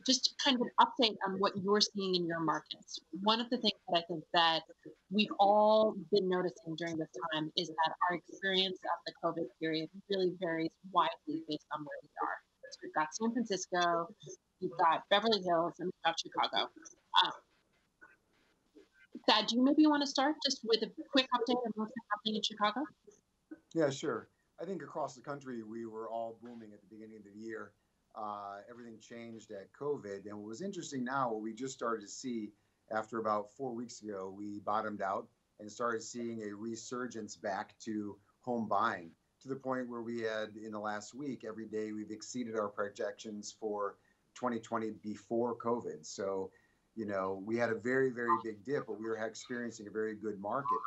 just kind of an update on what you're seeing in your markets. One of the things that I think that we've all been noticing during this time is that our experience of the COVID period really varies widely based on where we are. So we've got San Francisco, we've got Beverly Hills, and we've got Chicago. Thad, do you maybe want to start just with a quick update on what's happening in Chicago?
Yeah, sure. I think across the country, we were all booming at the beginning of the year. Everything changed at COVID. And what was interesting now, what we just started to see after about 4 weeks ago, we bottomed out and started seeing a resurgence back to home buying, to the point where we had, in the last week, every day we've exceeded our projections for 2020 before COVID. So, you know, we had a very, very big dip, but we were experiencing a very good market.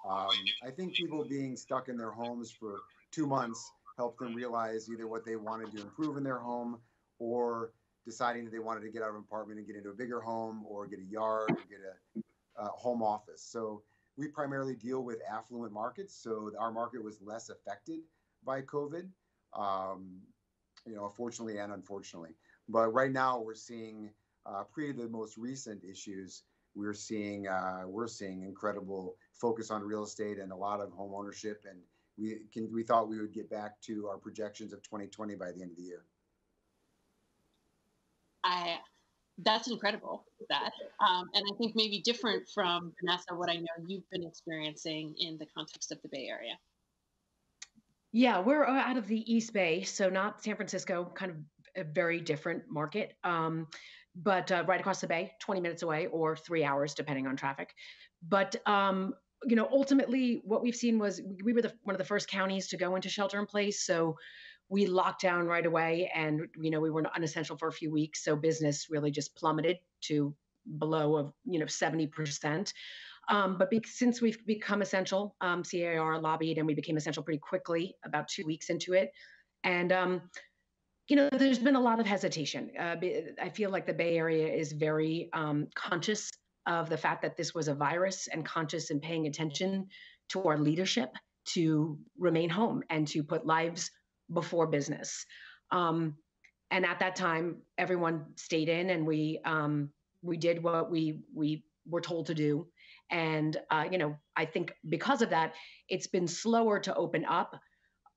I think people being stuck in their homes for 2 months helped them realize either what they wanted to improve in their home, or deciding that they wanted to get out of an apartment and get into a bigger home, or get a yard, or get a home office. So we primarily deal with affluent markets. So our market was less affected by COVID, you know, fortunately and unfortunately. But right now we're seeing, pre the most recent issues, we're seeing incredible focus on real estate and a lot of home ownership, and we thought we would get back to our projections of 2020 by the end of the year.
That's incredible, that. And I think maybe different from Vanessa, what I know you've been experiencing in the context of the Bay Area.
Yeah, we're out of the East Bay, so not San Francisco, kind of a very different market. But right across the bay, 20 minutes away, or 3 hours, depending on traffic. But you know, ultimately, what we've seen was we were one of the first counties to go into shelter in place. So we locked down right away, and you know, we were unessential for a few weeks. So business really just plummeted to below of 70%. But since we've become essential, CAR lobbied, and we became essential pretty quickly, about 2 weeks into it, and you know, there's been a lot of hesitation. I feel like the Bay Area is very conscious of the fact that this was a virus, and conscious and paying attention to our leadership to remain home and to put lives before business. And at that time, everyone stayed in, and we did what we were told to do. And you know, I think because of that, it's been slower to open up.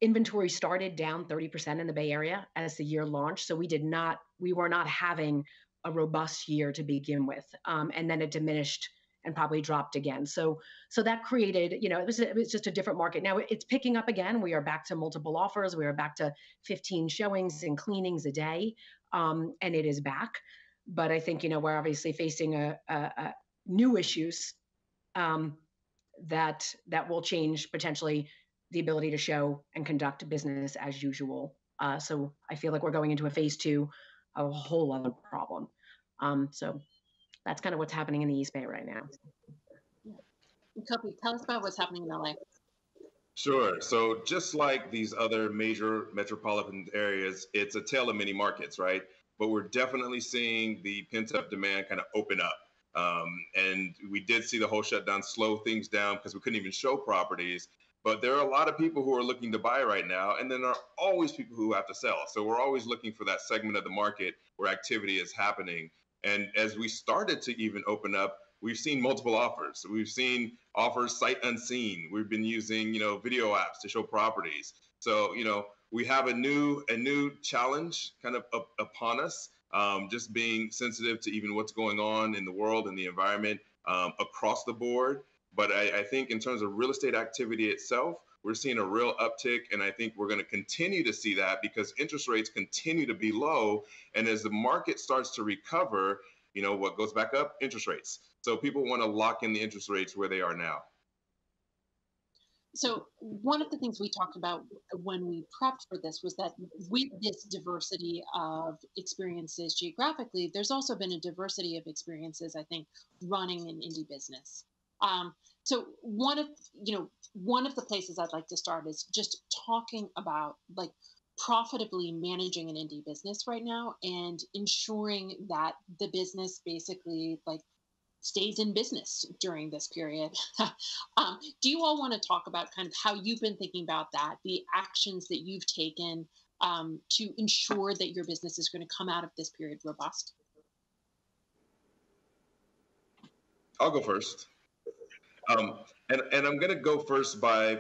Inventory started down 30% in the Bay Area as the year launched. So we were not having a robust year to begin with. And then it diminished and probably dropped again. So that created, you know, it was just a different market. Now it's picking up again. We are back to multiple offers. We are back to 15 showings and cleanings a day. And it is back. But I think, you know, we're obviously facing a new issues that will change potentially the ability to show and conduct business as usual. So I feel like we're going into a phase 2 of a whole other problem. So that's kind of what's happening in the East Bay right now.
Kofi, tell us about what's happening in LA.
Sure. So just like these other major metropolitan areas, it's a tale of many markets, right? But we're definitely seeing the pent-up demand kind of open up. And we did see the whole shutdown slow things down because we couldn't even show properties. But there are a lot of people who are looking to buy right now, and then there are always people who have to sell. So we're always looking for that segment of the market where activity is happening. And as we started to even open up, we've seen multiple offers. We've seen offers sight unseen. We've been using, you know, video apps to show properties. So, you know, we have a new challenge kind of upon us, just being sensitive to even what's going on in the world and the environment across the board. But I think in terms of real estate activity itself, we're seeing a real uptick. And I think we're going to continue to see that because interest rates continue to be low. And as the market starts to recover, you know, what goes back up? Interest rates. So people want to lock in the interest rates where they are now.
So one of the things we talked about when we prepped for this was that with this diversity of experiences geographically, there's also been a diversity of experiences, I think, running an indie business. So one of the places I'd like to start is just talking about like profitably managing an indie business right now and ensuring that the business basically like stays in business during this period. Do you all want to talk about kind of how you've been thinking about that, the actions that you've taken to ensure that your business is going to come out of this period robust?
I'll go first. And I'm going to go first by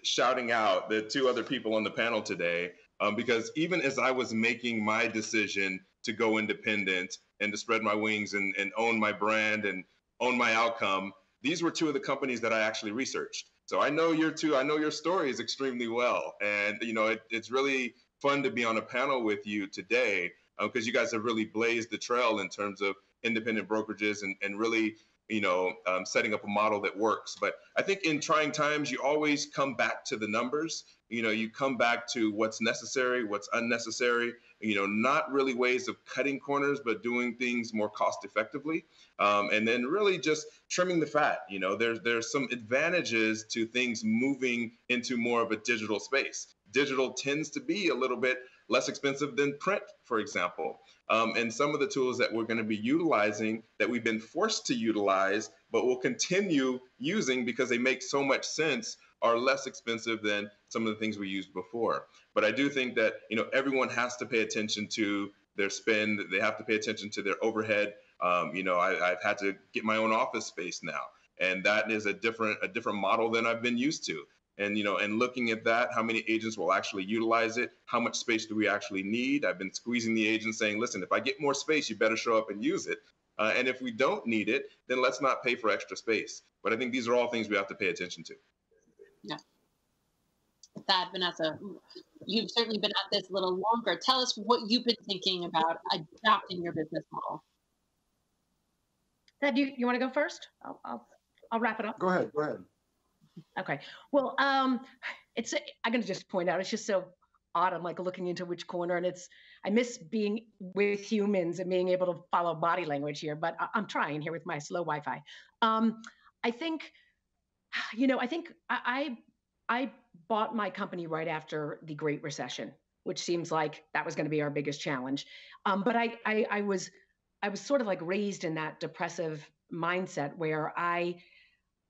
shouting out the two other people on the panel today, because even as I was making my decision to go independent and to spread my wings and own my brand and own my outcome, these were two of the companies that I actually researched. So I know I know your stories extremely well. And, you know, it's really fun to be on a panel with you today because you guys have really blazed the trail in terms of independent brokerages and really, you know, setting up a model that works. But I think in trying times, you always come back to the numbers. You know, you come back to what's necessary, what's unnecessary, you know, not really ways of cutting corners, but doing things more cost effectively. And then really just trimming the fat. You know, there's some advantages to things moving into more of a digital space. Digital tends to be a little bit less expensive than print, for example. And some of the tools that we're going to be utilizing that we've been forced to utilize, but will continue using because they make so much sense, are less expensive than some of the things we used before. But I do think that, you know, everyone has to pay attention to their spend. They have to pay attention to their overhead. You know, I've had to get my own office space now, and that is a different model than I've been used to. And, you know, and looking at that, how many agents will actually utilize it? How much space do we actually need? I've been squeezing the agents saying, listen, if I get more space, you better show up and use it. And if we don't need it, then let's not pay for extra space. But I think these are all things we have to pay attention to.
Yeah. That, Vanessa, you've certainly been at this a little longer. Tell us what you've been thinking about adapting your business model.
Ted, you want to go first? I'll wrap it up.
Go ahead.
Okay. Well, I'm going to just point out, it's just so odd. I'm like looking into which corner, and I miss being with humans and being able to follow body language here, but I'm trying here with my slow Wi-Fi. I think, you know, I bought my company right after the Great Recession, which seems like that was going to be our biggest challenge. But I was sort of like raised in that depressive mindset where I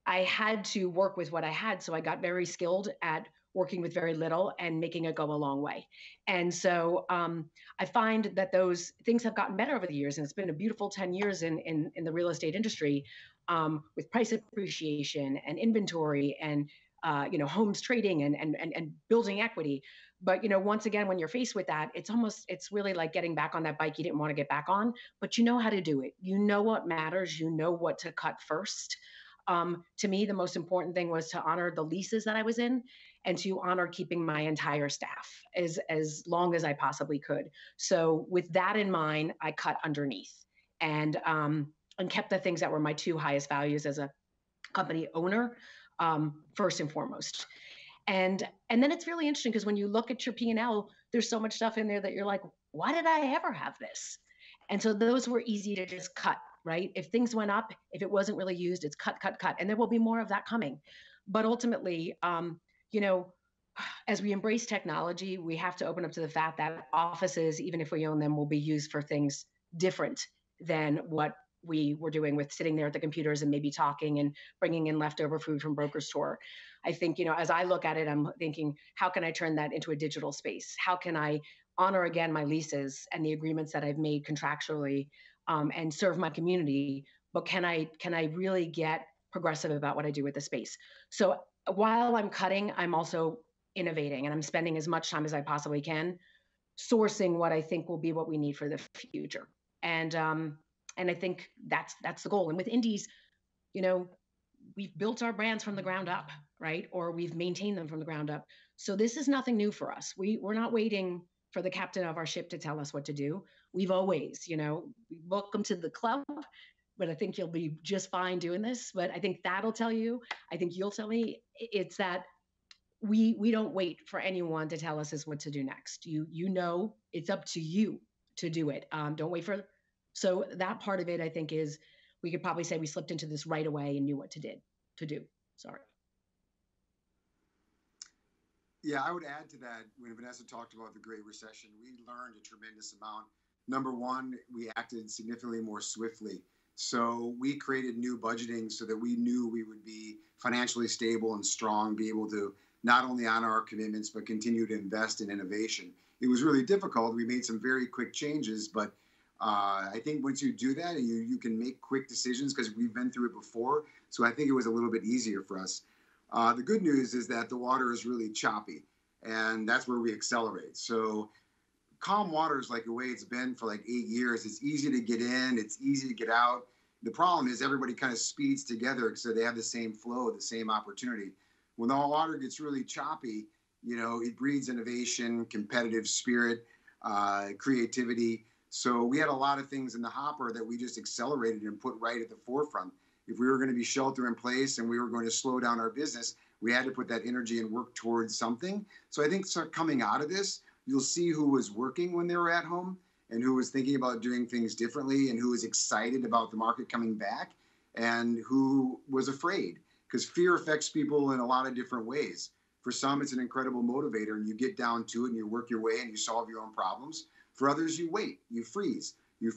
had to work with what I had. So I got very skilled at working with very little and making it go a long way. And so I find that those things have gotten better over the years. And it's been a beautiful 10 years in the real estate industry with price appreciation and inventory and you know, homes trading and building equity. But, you know, once again, when you're faced with that, it's really like getting back on that bike you didn't want to get back on, but you know how to do it. You know what matters. You know what to cut first. To me, the most important thing was to honor the leases that I was in and to honor keeping my entire staff as long as I possibly could. So with that in mind, I cut underneath and kept the things that were my two highest values as a company owner, first and foremost. And then it's really interesting because when you look at your P&L, there's so much stuff in there that you're like, why did I ever have this? And so those were easy to just cut. Right? If things went up, if it wasn't really used, it's cut. And there will be more of that coming. But ultimately, you know, as we embrace technology, we have to open up to the fact that offices, even if we own them, will be used for things different than what we were doing with sitting there at the computers and maybe talking and bringing in leftover food from broker's store. I think, you know, as I look at it, I'm thinking, how can I turn that into a digital space? How can I honor again my leases and the agreements that I've made contractually and serve my community, but can I really get progressive about what I do with the space? So while I'm cutting, I'm also innovating and I'm spending as much time as I possibly can sourcing what I think will be what we need for the future. And I think that's the goal. And with indies, you know, we've built our brands from the ground up, right? Or we've maintained them from the ground up. So this is nothing new for us. We're not waiting for the captain of our ship to tell us what to do. We've always, you know, welcome to the club, but I think you'll be just fine doing this. But I think that'll tell you, I think you'll tell me, it's that we don't wait for anyone to tell us what to do next. You know, it's up to you to do it. Don't wait for, so that part of it, I think, is we could probably say we slipped into this right away and knew what to do. Sorry.
Yeah, I would add to that. When Vanessa talked about the Great Recession, we learned a tremendous amount. Number one, we acted significantly more swiftly. So we created new budgeting so that we knew we would be financially stable and strong, be able to not only honor our commitments, but continue to invest in innovation. It was really difficult. We made some very quick changes, but I think once you do that, and you can make quick decisions because we've been through it before. So I think it was a little bit easier for us. The good news is that the water is really choppy, and that's where we accelerate. So calm water is like the way it's been for like 8 years. It's easy to get in, it's easy to get out. The problem is everybody kind of speeds together so they have the same flow, the same opportunity. When the water gets really choppy, it breeds innovation, competitive spirit, creativity. So we had a lot of things in the hopper that we just accelerated and put right at the forefront. If we were going to be shelter in place and we were going to slow down our business, we had to put that energy and work towards something. So I think coming out of this, you'll see who was working when they were at home and who was thinking about doing things differently and who was excited about the market coming back and who was afraid, because fear affects people in a lot of different ways. For some, it's an incredible motivator and you get down to it and you work your way and you solve your own problems. For others, you wait, you freeze, you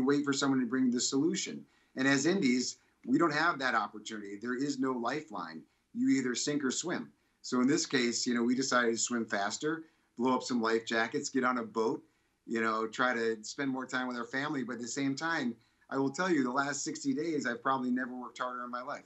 wait for someone to bring the solution. And as indies, we don't have that opportunity. There is no lifeline. You either sink or swim. So in this case, we decided to swim faster, blow up some life jackets, get on a boat, try to spend more time with our family. But at the same time, I will tell you, the last 60 days, I've probably never worked harder in my life.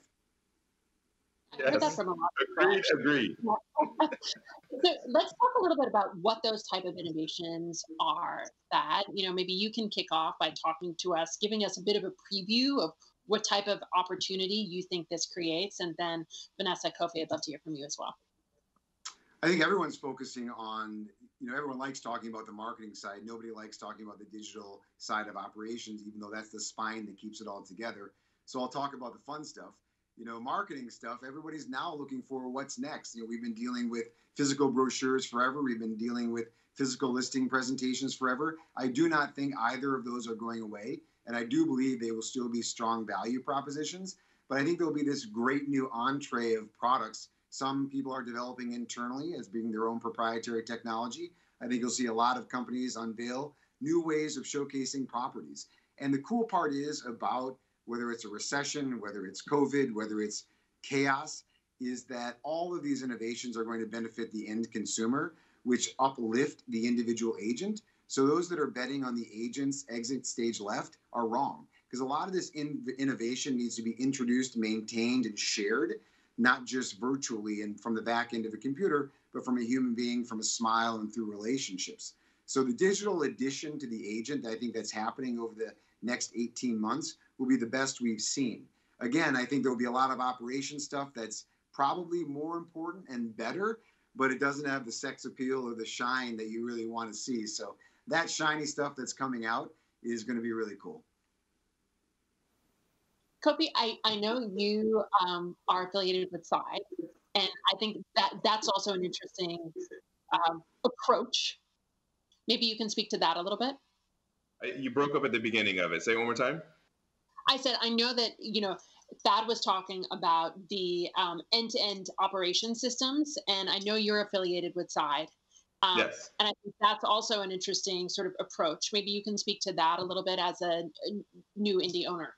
I heard that from a lot of people.
Agreed.
So let's talk a little bit about what those type of innovations are. That maybe you can kick off by talking to us, giving us a bit of a preview of what type of opportunity you think this creates, and then Vanessa, Kofi, I'd love to hear from you as well.
I think everyone's focusing on, everyone likes talking about the marketing side. Nobody likes talking about the digital side of operations, even though that's the spine that keeps it all together. So I'll talk about the fun stuff. Marketing stuff, everybody's now looking for what's next. We've been dealing with physical brochures forever. We've been dealing with physical listing presentations forever. I do not think either of those are going away. And I do believe they will still be strong value propositions. But I think there'll be this great new entree of products. Some people are developing internally as being their own proprietary technology. I think you'll see a lot of companies unveil new ways of showcasing properties. And the cool part is about whether it's a recession, whether it's COVID, whether it's chaos, is that all of these innovations are going to benefit the end consumer, which uplift the individual agent. So those that are betting on the agent's exit stage left are wrong, because a lot of this innovation needs to be introduced, maintained, and shared, not just virtually and from the back end of a computer, but from a human being, from a smile and through relationships. So the digital addition to the agent, I think that's happening over the next 18 months, will be the best we've seen. Again, I think there'll be a lot of operation stuff that's probably more important and better, but it doesn't have the sex appeal or the shine that you really want to see. So that shiny stuff that's coming out is going to be really cool.
Kofi, I know you are affiliated with Side, and I think that's also an interesting approach. Maybe you can speak to that a little bit.
You broke up at the beginning of it. Say it one more time.
I said, I know that, Thad was talking about the end-to-end operation systems, and I know you're affiliated with Side.
Yes.
And I think that's also an interesting sort of approach. Maybe you can speak to that a little bit as a new indie owner.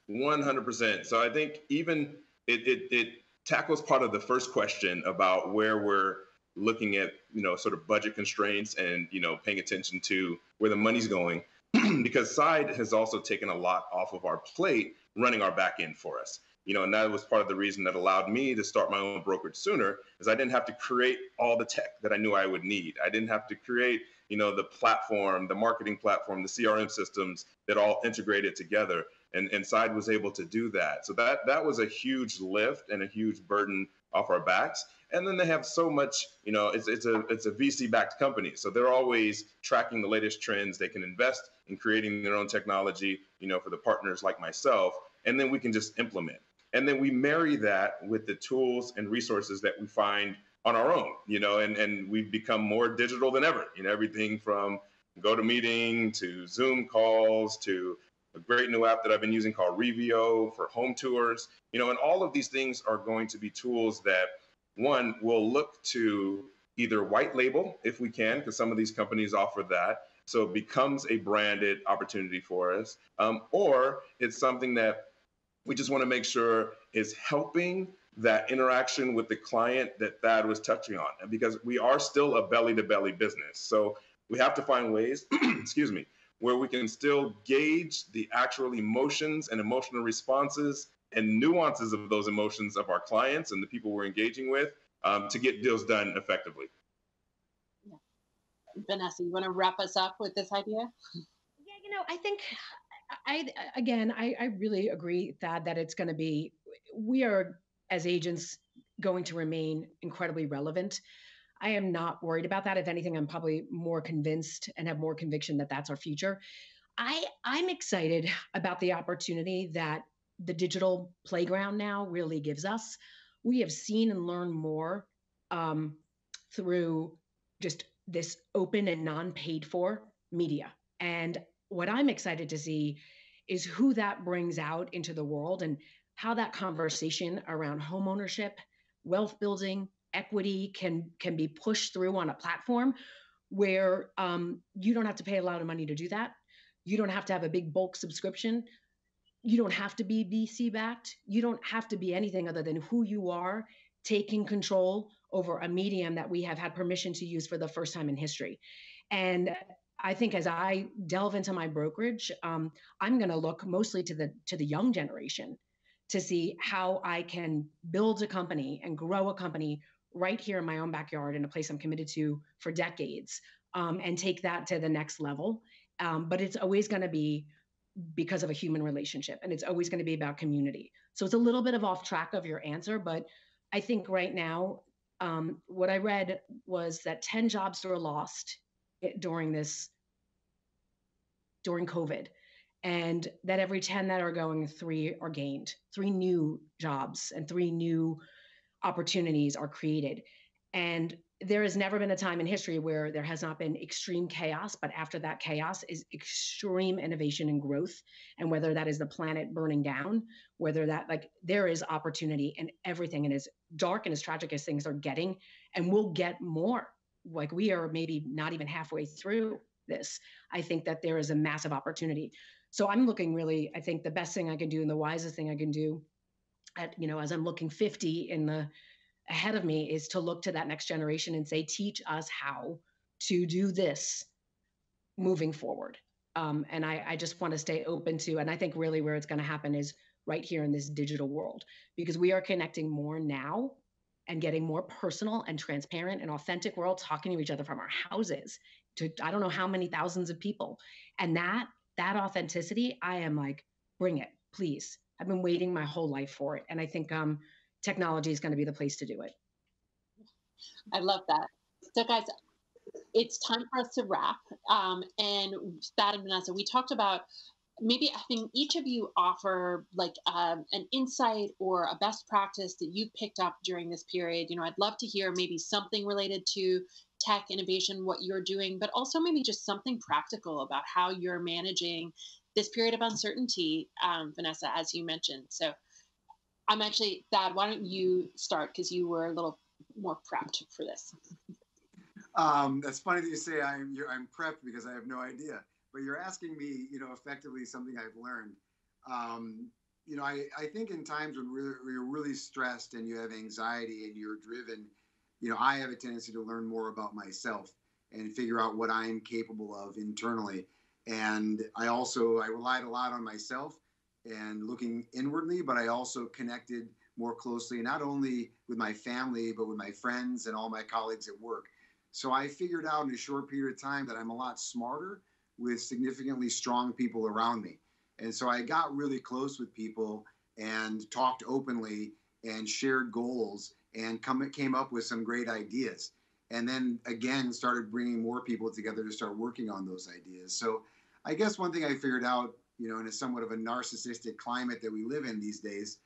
100%. So I think even it tackles part of the first question about where we're looking at, sort of budget constraints and, paying attention to where the money's going, because Side has also taken a lot off of our plate running our back end for us. And that was part of the reason that allowed me to start my own brokerage sooner, is I didn't have to create all the tech that I knew I would need. I didn't have to create, the platform, the marketing platform, the CRM systems that all integrated together. And Side was able to do that. So that was a huge lift and a huge burden off our backs. And then they have so much, it's a VC-backed company. So they're always tracking the latest trends. They can invest in creating their own technology, for the partners like myself. And then we can just implement. And then we marry that with the tools and resources that we find on our own, and we've become more digital than ever. Everything from GoToMeeting to Zoom calls to a great new app that I've been using called Revio for home tours, and all of these things are going to be tools that one, we'll look to either white label if we can, because some of these companies offer that. So it becomes a branded opportunity for us. Or it's something that we just want to make sure is helping that interaction with the client that Thad was touching on. And because we are still a belly-to-belly business. So we have to find ways, excuse me, where we can still gauge the actual emotions and emotional responses and nuances of those emotions of our clients and the people we're engaging with to get deals done effectively.
Yeah. Vanessa, you want to wrap us up with this idea?
Yeah, I think I really agree, Thad, that it's going to be, we are as agents going to remain incredibly relevant. I am not worried about that. If anything, I'm probably more convinced and have more conviction that that's our future. I'm excited about the opportunity that the digital playground now really gives us. We have seen and learned more through just this open and non-paid for media. And what I'm excited to see is who that brings out into the world and how that conversation around homeownership, wealth building, equity can be pushed through on a platform where you don't have to pay a lot of money to do that. You don't have to have a big bulk subscription. You don't have to be VC backed. You don't have to be anything other than who you are, taking control over a medium that we have had permission to use for the first time in history. And I think as I delve into my brokerage, I'm going to look mostly to the young generation to see how I can build a company and grow a company right here in my own backyard in a place I'm committed to for decades, and take that to the next level. But it's always going to be because of a human relationship, and it's always going to be about community. So it's a little bit of off track of your answer, but I think right now, what I read was that 10 jobs were lost during COVID, and that every 10 that are going, 3 are gained. 3 new jobs and 3 new opportunities are created. And there has never been a time in history where there has not been extreme chaos, but after that chaos is extreme innovation and growth. And whether that is the planet burning down, whether that, like, there is opportunity in everything. And as dark and as tragic as things are getting, and we'll get more, like we are maybe not even halfway through this, I think that there is a massive opportunity. So I'm looking really, I think the best thing I can do and the wisest thing I can do at, as I'm looking 50 ahead of me is to look to that next generation and say, teach us how to do this moving forward. And I just want to stay open to, and I think really where it's going to happen is right here in this digital world, because we are connecting more now and getting more personal and transparent and authentic. We're all talking to each other from our houses to, I don't know how many thousands of people. And that authenticity, I am like, bring it, please. I've been waiting my whole life for it. And I think technology is going to be the place to do it.
I love that. So guys, it's time for us to wrap. And Thad and Vanessa, we talked about maybe having each of you offer like an insight or a best practice that you picked up during this period. I'd love to hear maybe something related to tech innovation, what you're doing, but also maybe just something practical about how you're managing this period of uncertainty, Vanessa, as you mentioned. So I'm actually, Thad, why don't you start, because you were a little more prepped for this.
That's funny that you say I'm prepped, because I have no idea. But you're asking me, effectively something I've learned. I think in times when you're really stressed and you have anxiety and you're driven, I have a tendency to learn more about myself and figure out what I'm capable of internally. And I relied a lot on myself and looking inwardly, but I also connected more closely, not only with my family, but with my friends and all my colleagues at work. So I figured out in a short period of time that I'm a lot smarter with significantly strong people around me. And so I got really close with people and talked openly and shared goals and came up with some great ideas. And then again, started bringing more people together to start working on those ideas. So I guess one thing I figured out, in a somewhat of a narcissistic climate that we live in these days,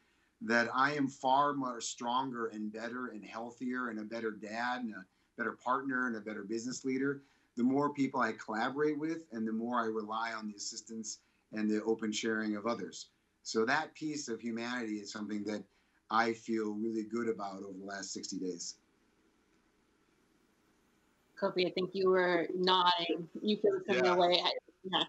that I am far more stronger and better and healthier and a better dad and a better partner and a better business leader the more people I collaborate with and the more I rely on the assistance and the open sharing of others. So that piece of humanity is something that I feel really good about over the last 60 days.
Kofi, I think you were nodding. You feel the similar way. Yeah.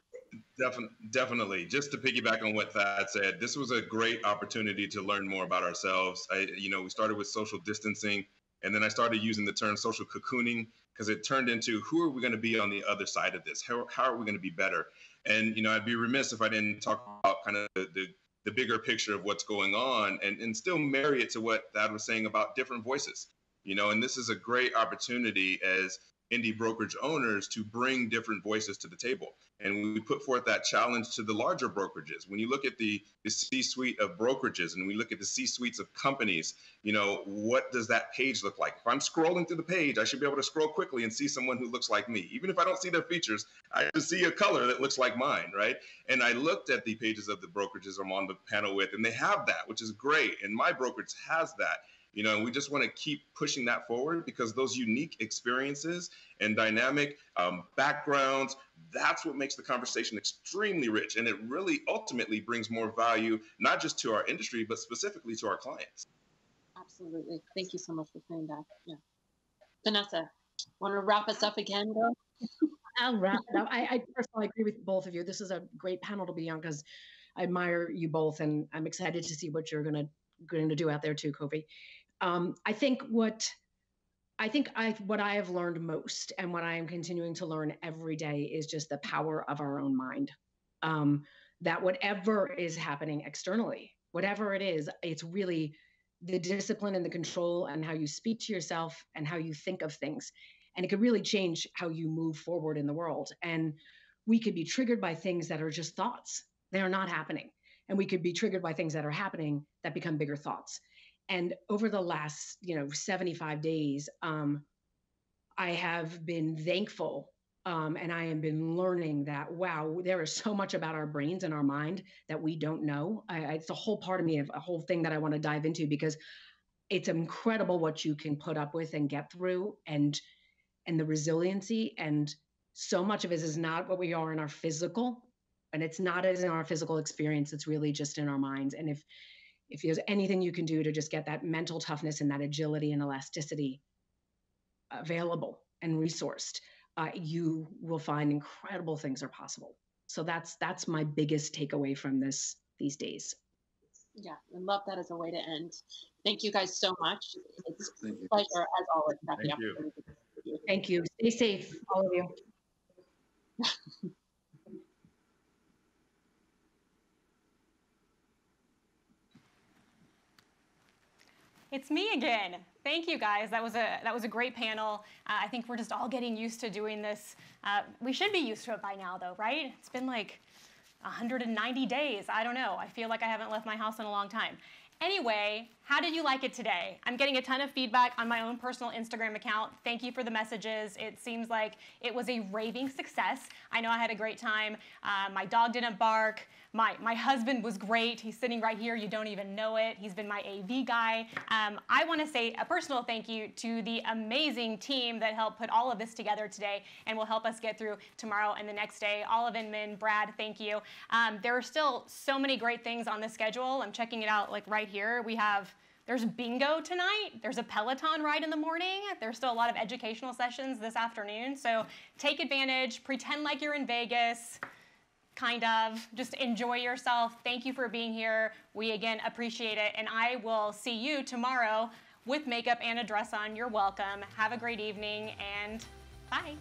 Definitely. Just to piggyback on what Thad said, this was a great opportunity to learn more about ourselves. We started with social distancing, and then I started using the term social cocooning because it turned into who are we going to be on the other side of this? How are we going to be better? And, I'd be remiss if I didn't talk about kind of the bigger picture of what's going on and still marry it to what Thad was saying about different voices. And this is a great opportunity as indie brokerage owners to bring different voices to the table. And we put forth that challenge to the larger brokerages. When you look at the C-suite of brokerages and we look at the C-suites of companies, what does that page look like? If I'm scrolling through the page, I should be able to scroll quickly and see someone who looks like me. Even if I don't see their features, I just see a color that looks like mine, right? And I looked at the pages of the brokerages I'm on the panel with, and they have that, which is great. And my brokerage has that. And we just want to keep pushing that forward because those unique experiences and dynamic backgrounds, that's what makes the conversation extremely rich. And it really ultimately brings more value, not just to our industry, but specifically to our clients.
Absolutely. Thank you so much for saying that. Yeah. Vanessa, want to wrap us up again, girl?
I'll wrap it up. I personally agree with both of you. This is a great panel to be on because I admire you both, and I'm excited to see what you're going to do out there too, Kofi. I think what I have learned most and what I am continuing to learn every day is just the power of our own mind. That whatever is happening externally, whatever it is, it's really the discipline and the control and how you speak to yourself and how you think of things. And it could really change how you move forward in the world. And we could be triggered by things that are just thoughts. They are not happening. And we could be triggered by things that are happening that become bigger thoughts. And over the last, 75 days, I have been thankful and I have been learning that, wow, there is so much about our brains and our mind that we don't know. It's a whole part of me, a whole thing that I want to dive into because it's incredible what you can put up with and get through and the resiliency. And so much of it is not what we are in our physical, and it's not as in our physical experience. It's really just in our minds. And if there's anything you can do to just get that mental toughness and that agility and elasticity available and resourced, you will find incredible things are possible. So that's my biggest takeaway from these days.
Yeah, I love that as a way to end. Thank you guys so much. It's a pleasure as always.
Thank you.
Thank you. Stay safe, all of you.
It's me again. Thank you guys. That was a great panel. I think we're just all getting used to doing this. We should be used to it by now, though, right? It's been like 190 days. I don't know. I feel like I haven't left my house in a long time. Anyway, how did you like it today? I'm getting a ton of feedback on my own personal Instagram account. Thank you for the messages. It seems like it was a raving success. I know I had a great time. My dog didn't bark. My husband was great. He's sitting right here. You don't even know it. He's been my AV guy. I want to say a personal thank you to the amazing team that helped put all of this together today and will help us get through tomorrow and the next day. All of Inman, Brad, thank you. There are still so many great things on the schedule. I'm checking it out like right here. There's bingo tonight. There's a Peloton ride in the morning. There's still a lot of educational sessions this afternoon. So take advantage, pretend like you're in Vegas, kind of. Just enjoy yourself. Thank you for being here. We, again, appreciate it. And I will see you tomorrow with makeup and a dress on. You're welcome. Have a great evening, and bye.